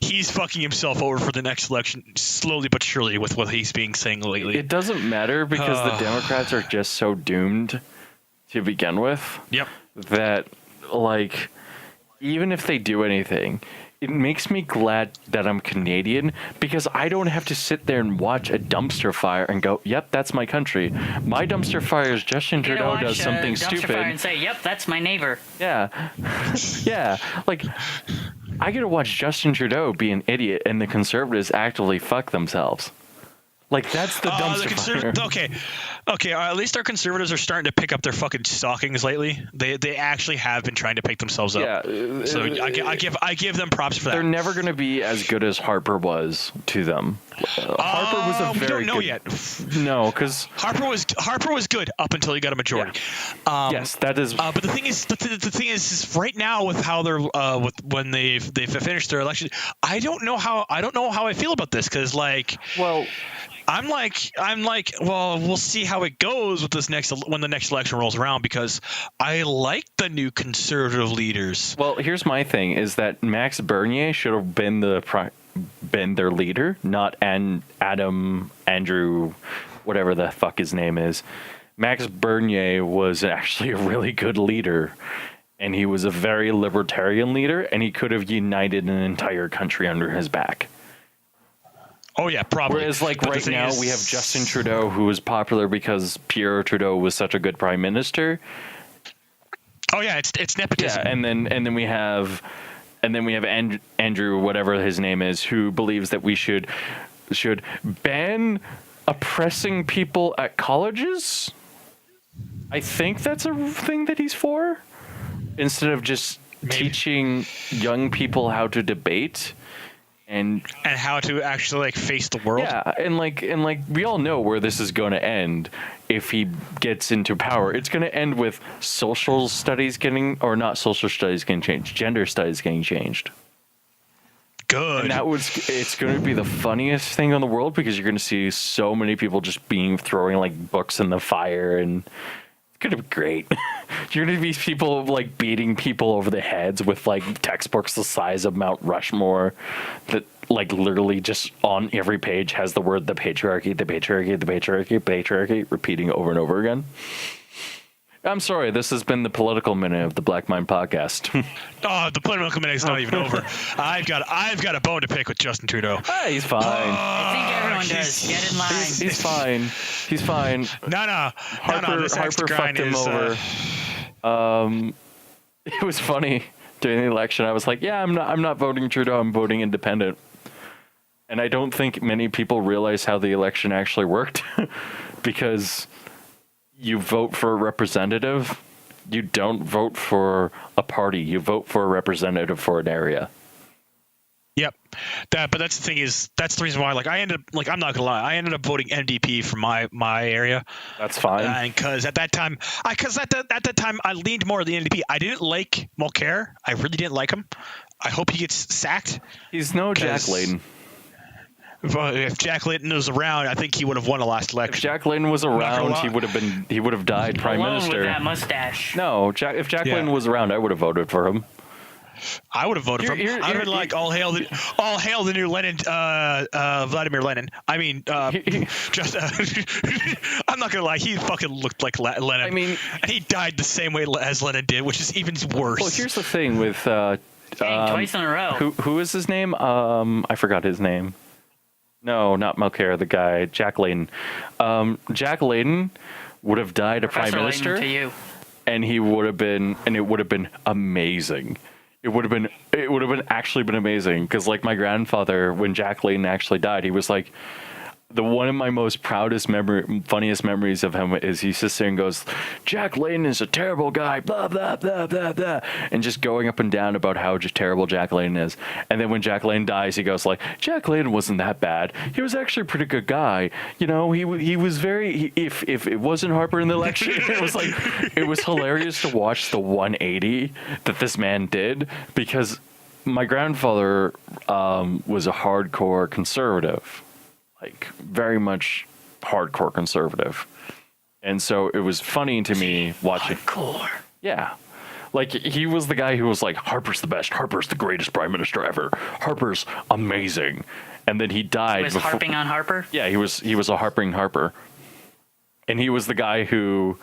He's fucking himself over for the next election, slowly but surely, with what he's being saying lately. It doesn't matter because the Democrats are just so doomed to begin with. Yep. That, like, even if they do anything, it makes me glad that I'm Canadian because I don't have to sit there and watch a dumpster fire and go, "Yep, that's my country." My dumpster fire is Justin You gotta Trudeau watch does something dumpster stupid. fire and say, "Yep, that's my neighbor." Yeah, yeah. Like I get to watch Justin Trudeau be an idiot, and the Conservatives actively fuck themselves. Like that's the dumpster fire. Okay. At least our Conservatives are starting to pick up their fucking stockings lately. They actually have been trying to pick themselves up. Yeah. So I give them props for that. They're never going to be as good as Harper was to them. Harper was a very we don't know good, yet. No, because Harper was good up until he got a majority. Yeah. Yes, that is. But the thing is right now with how they're when they've finished their election, I don't know how I feel about this because well. I'm like, well, we'll see how it goes with when the next election rolls around because I like the new conservative leaders. Well, here's my thing: is that Max Bernier should have been their leader, not Andrew, whatever the fuck his name is. Max Bernier was actually a really good leader, and he was a very libertarian leader, and he could have united an entire country under his back. Oh yeah, probably. Whereas right now we have Justin Trudeau, who was popular because Pierre Trudeau was such a good prime minister. Oh yeah, it's nepotism. Yeah, and then we have Andrew, whatever his name is, who believes that we should ban oppressing people at colleges. I think that's a thing that he's for, instead of just teaching young people how to debate. And how to actually face the world. Yeah, and we all know where this is going to end if he gets into power. It's going to end with social studies getting changed, gender studies getting changed. Good. And it's going to be the funniest thing in the world because you're going to see so many people just throwing books in the fire, and it's going to be great. You're going to be people beating people over the heads with textbooks the size of Mount Rushmore that literally just on every page has the word the patriarchy repeating over and over again. I'm sorry, this has been the Political Minute of the Black Mind Podcast. Oh, the Political Minute is not even over. I've got a bone to pick with Justin Trudeau. He's fine. I think everyone does. Get in line. He's fine. No. Harper fucked him over. It was funny during the election. I was like, yeah, I'm not voting Trudeau. I'm voting independent. And I don't think many people realize how the election actually worked because you vote for a representative. You don't vote for a party. You vote for a representative for an area. Yep. But that's the thing is that's the reason why I ended up I'm not gonna lie, I ended up voting NDP for my area. That's fine. Because at that time I leaned more to the NDP. I didn't like Mulcair. I really didn't like him. I hope he gets sacked. He's no Jack Layton. If Jack Layton was around, I think he would have won the last election. If Jack Layton was around, he would have died prime minister. With that mustache. No, if Jack Layton was around, I would have voted for him. I would have voted for him. I would have been like, all hail the new Lenin, Vladimir Lenin. I mean, just I'm not gonna lie, he fucking looked like Lenin. I mean, and he died the same way as Lenin did, which is even worse. Well, here's the thing with twice in a row. Who is his name? I forgot his name. No, not Mulcair, the guy, Jack Layton. Jack Layton would have died a prime minister, to you. and it would have been amazing. It would have actually been amazing because my grandfather, when Jack Layton actually died, he was like, one of my most funniest memories of him is he sits there and goes, Jack Layton is a terrible guy, blah, blah, blah, blah, blah, and just going up and down about how just terrible Jack Layton is. And then when Jack Layton dies, he goes Jack Layton wasn't that bad. He was actually a pretty good guy. You know, he was very, if it wasn't Harper in the election, it was hilarious to watch the 180 that this man did because my grandfather was a hardcore conservative. Very much hardcore conservative. And so it was funny to me watching. Hardcore. Yeah. He was the guy who was Harper's the best. Harper's the greatest prime minister ever. Harper's amazing. And then he died. He was harping on Harper? Yeah, he was a harping Harper. And he was the guy who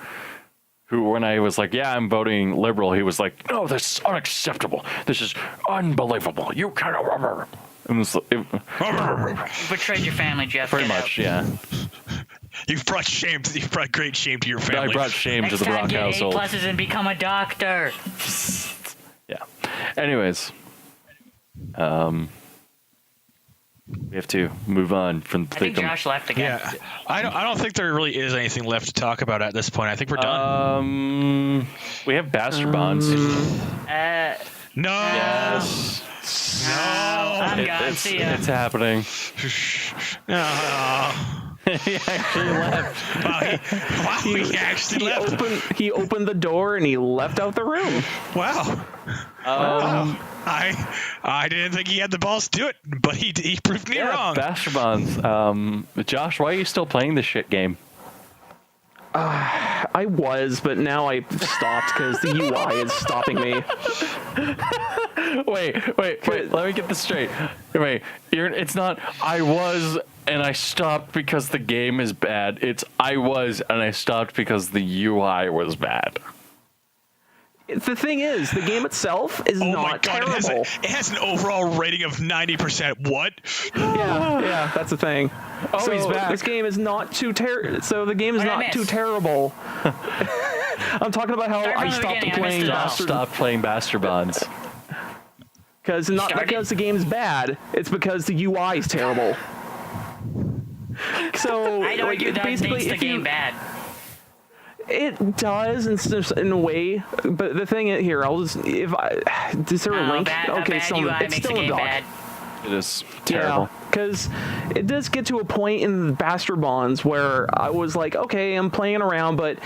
who, when I was like, yeah, I'm voting liberal, he was like, no, this is unacceptable. This is unbelievable. You can't. It was, You betrayed your family, Jeff. pretty much, yeah. You've brought great shame to your family. I brought shame Next to the time, Brock get household. A+s and become a doctor. Yeah. Anyways, we have to move on from the I think Josh left again. Yeah, I don't think there really is anything left to talk about at this point. I think we're done. We have Bastard Bonds. No. Yes. I'm gone. See ya. It's happening. He actually left. Wow, he actually left. He opened the door and he left out the room. Wow. I didn't think he had the balls to do it, but he proved me wrong. Bastard Bonds. Josh, why are you still playing this shit game? I was, but now I stopped because the UI is stopping me. Wait. Let me get this straight. Wait, it's not I was and I stopped because the game is bad. It's I was and I stopped because the UI was bad. The thing is, the game itself is not terrible. It has an overall rating of 90%. What? Yeah, that's the thing. Oh, so he's back. This game is not too terrible. So the game is not too terrible. I'm talking about how I stopped playing Bastard. Stop playing Bastard Bonds. Because not because the game's bad, it's because the UI is terrible. So I'd argue that makes the game bad. It does in a way, but the thing here, is there a link? Okay, so it's still a doc. It is terrible. Yeah, because it does get to a point in Bastard Bonds where I was like, okay, I'm playing around, but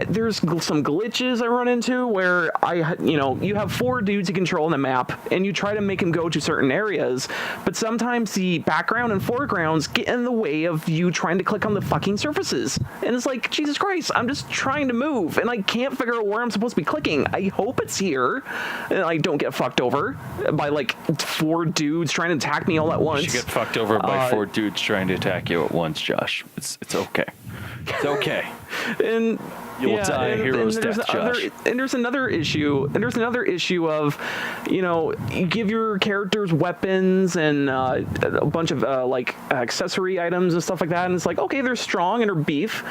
there's some glitches I run into where you have 4 dudes you control in the map, and you try to make them go to certain areas, but sometimes the background and foregrounds get in the way of you trying to click on the fucking surfaces. And it's like, Jesus Christ, I'm just trying to move, and I can't figure out where I'm supposed to be clicking. I hope it's here, and I don't get fucked over by like 4 dudes trying to attack me all at once. You get fucked over by 4 dudes trying to attack you at once, Josh. It's okay. It's okay. And you'll die a hero's death, Josh. And there's another issue. And there's another issue of, you give your characters weapons and a bunch of accessory items and stuff like that. And it's like, okay, they're strong and they're beef,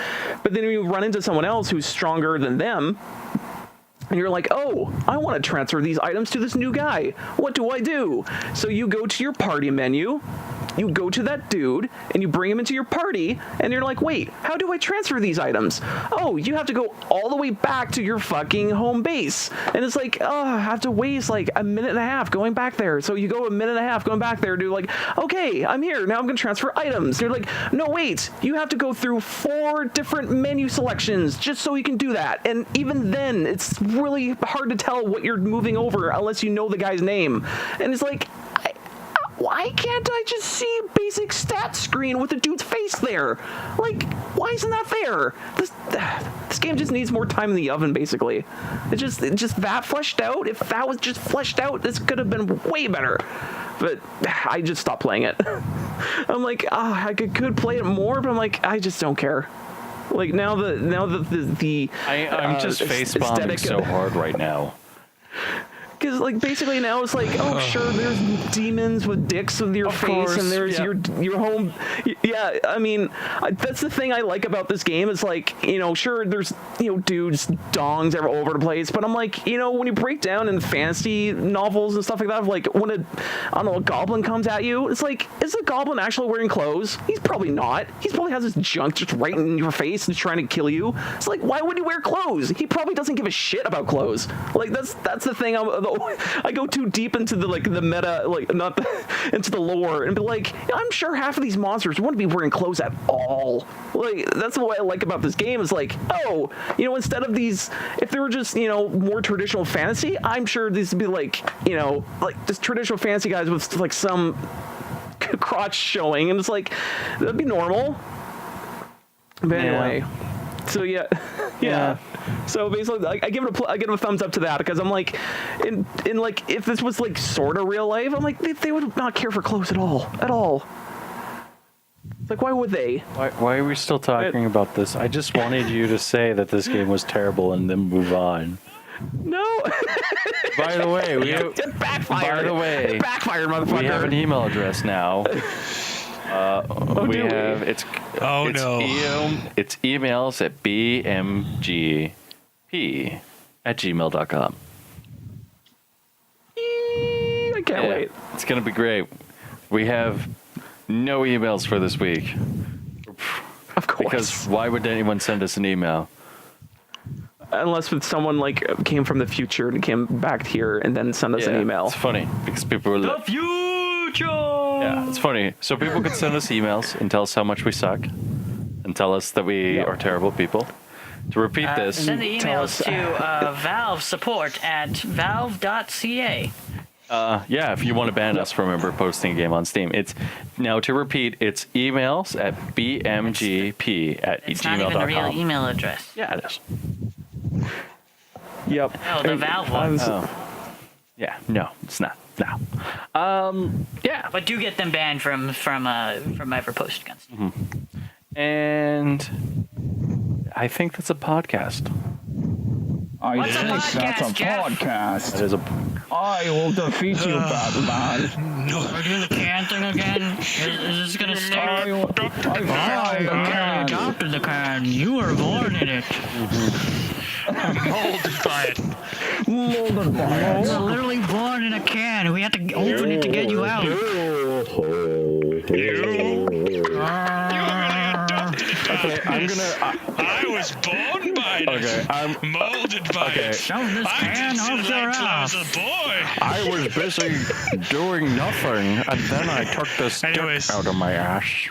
but then you run into someone else who's stronger than them. And you're like, oh, I want to transfer these items to this new guy. What do I do? So you go to your party menu, you go to that dude, and you bring him into your party, and you're like, wait, how do I transfer these items? Oh, you have to go all the way back to your fucking home base. And it's like, oh, I have to waste like a minute and a half going back there. So you go a minute and a half going back there to like, okay, I'm here. Now I'm going to transfer items. And you're like, no, wait, you have to go through 4 different menu selections just so you can do that. And even then, it's really hard to tell what you're moving over unless you know the guy's name. And it's like, why can't I just see a basic stats screen with the dude's face there? Like, why isn't that there? This game just needs more time in the oven, basically. It's just that fleshed out. If that was just fleshed out, this could have been way better. But I just stopped playing it. I'm like, I could play it more, but I'm like, I just don't care. Like now the I'm just face bombing so hard right now. Because like basically now it's like, oh sure, there's demons with dicks with your face, and there's your home. Yeah, I mean that's the thing I like about this game is like, sure there's dudes dongs all over the place, but I'm like, when you break down in fantasy novels and stuff like that, like when a goblin comes at you, it's like, is the goblin actually wearing clothes? He's probably not. He probably has his junk just right in your face and trying to kill you. It's like, why would he wear clothes? He probably doesn't give a shit about clothes. Like that's the thing. I go too deep into the meta, into the lore, and be like, I'm sure half of these monsters wouldn't be wearing clothes at all. Like that's what I like about this game is like, oh, instead of these, if they were just more traditional fantasy, I'm sure these would be like just traditional fantasy guys with like some crotch showing, and it's like that'd be normal. But anyway. So yeah. So basically, I give it a thumbs up to that because I'm like, in like if this was like sort of real life, I'm like they would not care for clothes at all. Like, why would they? Why are we still talking about this? I just wanted you to say that this game was terrible and then move on. No. By the way, It backfired. By the way, it backfired, motherfucker. we have an email address now. We do we? have it's emails at bmgp@gmail.com. I can't wait. It's gonna be great. We have no emails for this week. Of course. Because why would anyone send us an email? Unless with someone like came from the future and came back here and then sent us an email. It's funny because people were The like, future. yeah, it's funny. So people could send us emails and tell us how much we suck and tell us that we are terrible people. To repeat this, Send the Tell emails us- to Valve support at valve.ca. yeah, if you want to ban us from ever posting a game on Steam, it's now to repeat, it's emails at bmgp@gmail.com. It's not even a real email address. Yeah, it is. Yep. Oh, the Valve one. Yeah, no, it's not. No. Yeah, But do get them banned from ever posted against. and I think that's a podcast. I What's a think that's podcast, a Jeff? podcast. That is a. I will defeat you, Batman. Are you doing the can thing again? Is this gonna I start? will. I found the I can. adopted the can. You were born in it. Molded by it. Molded by You it. were literally born in a can. We had to open it to get you out. You really adopted it. Okay, I'm gonna. I was born by it. Okay, I'm. Molded by Okay. it. Shove this I can didn't up see your light till I was ass. a boy. I was busy doing nothing, and then I took this Anyways. dick out of my ass.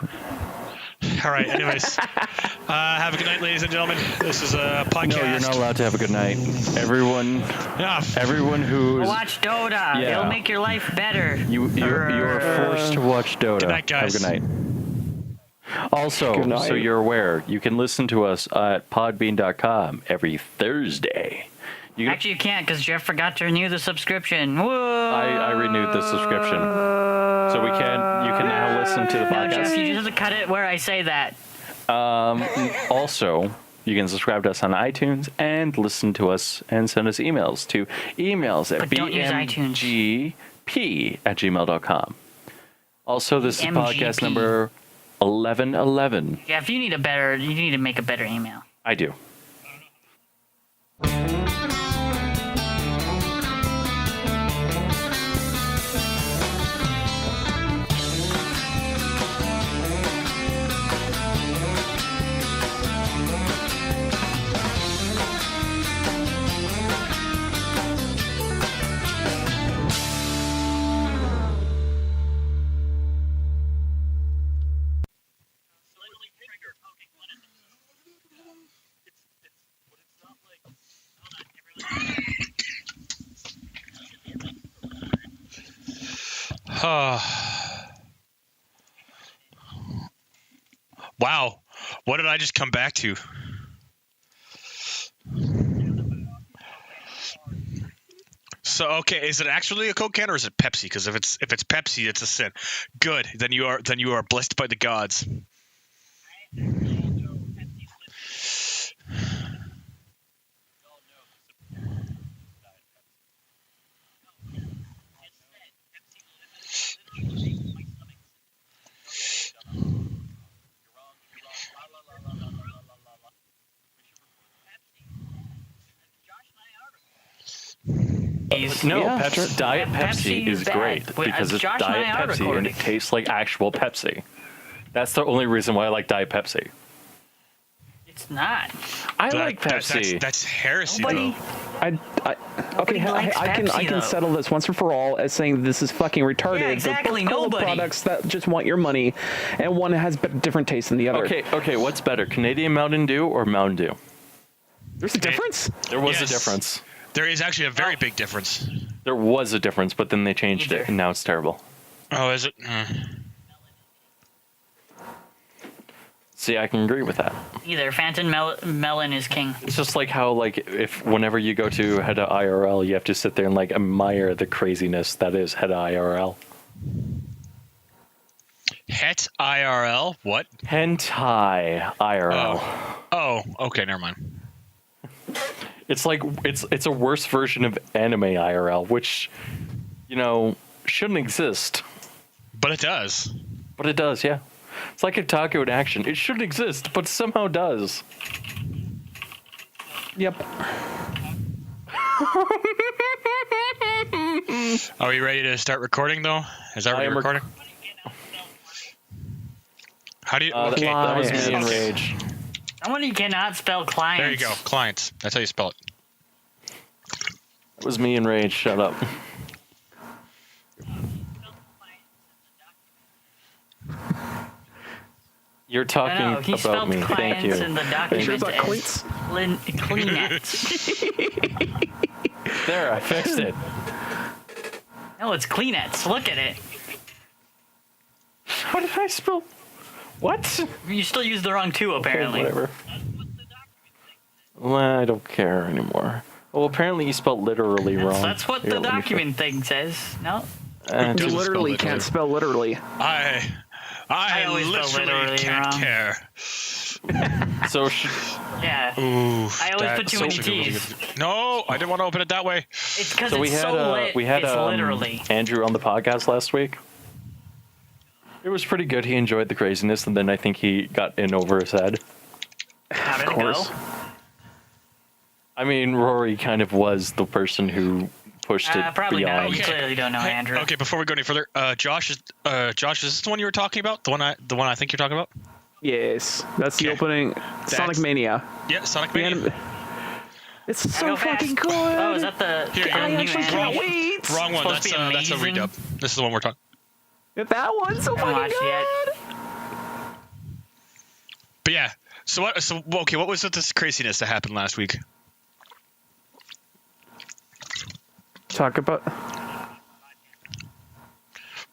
All right. Anyways, have a good night, ladies and gentlemen. This is a podcast. No, you're not allowed to have a good night. Everyone who's Watch DOTA. Yeah. It'll make your life better. you are forced to watch Dota. Good night, guys. Have a good night. Also, Good night. so you're aware, you can listen to us at podbean.com every Thursday. You can, Actually, you can't because Jeff forgot to renew the subscription. Whoa! I renewed the subscription, so you can now listen to the No, Jeff, podcast. you just have to cut it where I say that. Also, you can subscribe to us on iTunes and listen to us and send us emails to emails at But don't use iTunes. bmgp@gmail.com. Also, this is BMGP. podcast number 1111. Jeff, you need to make a better email. I do. Wow. What did I just come back to? So okay, is it actually a Coke can or is it Pepsi? Because if it's Pepsi, it's a sin. Good, then you are blessed by the gods. No, Yeah, Pepsi, sure. Diet Pepsi is bad. great Wait, because it's Josh and Diet I are Pepsi and recording. it tastes like actual Pepsi. That's the only reason why I like Diet Pepsi. It's not. I like Pepsi. That's heresy, Nobody. though. Okay, likes I can Pepsi, though. settle this once and for all as saying this is fucking retarded. Yeah, They're exactly, both nobody. products that just want your money, and one has different taste than the other. Okay, what's better, Canadian Mountain Dew or Mountain Dew? There's a difference. There was Yes. a difference. There is actually a very big difference. There was a difference, but then they changed Either. it, and now it's terrible. Oh, is it? See, I can agree with that. Either Phantom Melon is king. It's just like how, like, if whenever you go to head of IRL, you have to sit there and like admire the craziness that is head of IRL. Het IRL? What? Hentai IRL. Oh, okay, never mind. It's like it's a worse version of anime IRL, which shouldn't exist, But it does. but it does. Yeah, it's like otaku in action. It shouldn't exist, but somehow does. Yep. Are we ready to start recording, though? Is that I already am recording? That was me in rage. Someone cannot spell clients. There you go. Clients. That's how you spell it. That was me in rage. Shut up. You're talking No, he about spelled me. Thank clients you. in the document Sure it's not as cleats? Kleenex. There, I fixed it. No, it's Kleenex. Look at it. How did I spell? What? You still used the wrong two, Okay, apparently. whatever. Well, I don't care anymore. Well, apparently you spelled literally wrong. That's what Here, the let me document thing says. No? You Doesn't literally spell can't spell literally. I always spell literally literally can't wrong. care. So, Yeah. Ooh, I always put too many T's. No, I didn't want to open it that way. It's because we it's had so lit. we had it's literally. Andrew on the podcast last week. It was pretty good. He enjoyed the craziness, and then I think he got in over his head. How did Of it go? course. I mean, Rory kind of was the person who pushed it Probably not. beyond. You clearly don't know, Hey, Andrew. Okay, before we go any further, Josh, is this the one you were talking about? The one I think you're talking about? Yes, that's the Okay. opening. Sonic Mania. Yeah, Sonic The Mania. anim- It's so Go fast. fucking good. Oh, is that the Here, I new actually can't animation? wait. Wrong one. supposed to be That's a amazing. redub. This is the one we're talking. That one's so Haven't fucking watched good. yet. But yeah. So what? So okay, what was with this craziness that happened last week? Talk about.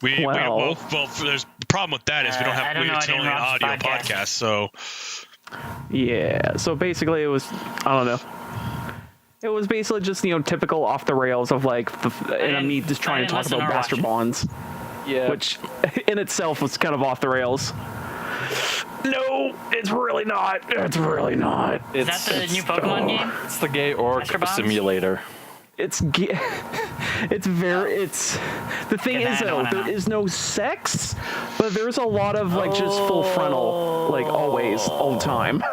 Well. Well, there's the problem with that is we don't I have don't know, I it's didn't only an watch the audio podcast. So Yeah. So basically, it was. I don't know. It was basically just typical off the rails of like and me just trying to talk listen about or Blaster watch. Bonds, Yeah. which in itself was kind of off the rails. No, it's really not. It's really not. Is that the new Pokemon game? It's the gay orc Master Bonds? simulator. It's the thing Okay, is I don't though wanna there know. is no sex, but there's a lot of like just full frontal, like always, all the time.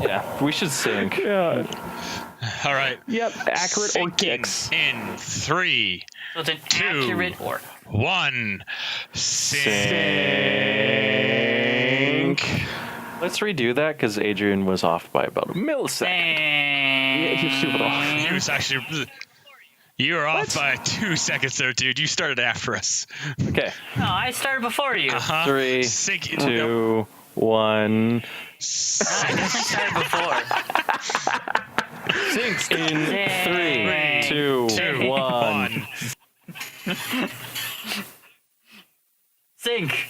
Yeah, we should sync. Yeah. all right. Yep. Accurate or Syncing kicks. in 3, So it's an 2. accurate or 1. Sync. Let's redo that because Adrian was off by about a millisecond. Yeah, you're super off. You was actually. You were off by 2 seconds there, dude. You started after us. Okay, No, I started before you. Huh? 3, Sync, 2, 1. No, I definitely started before. Sync in Sync. 3, 2, 1. 1. Sync.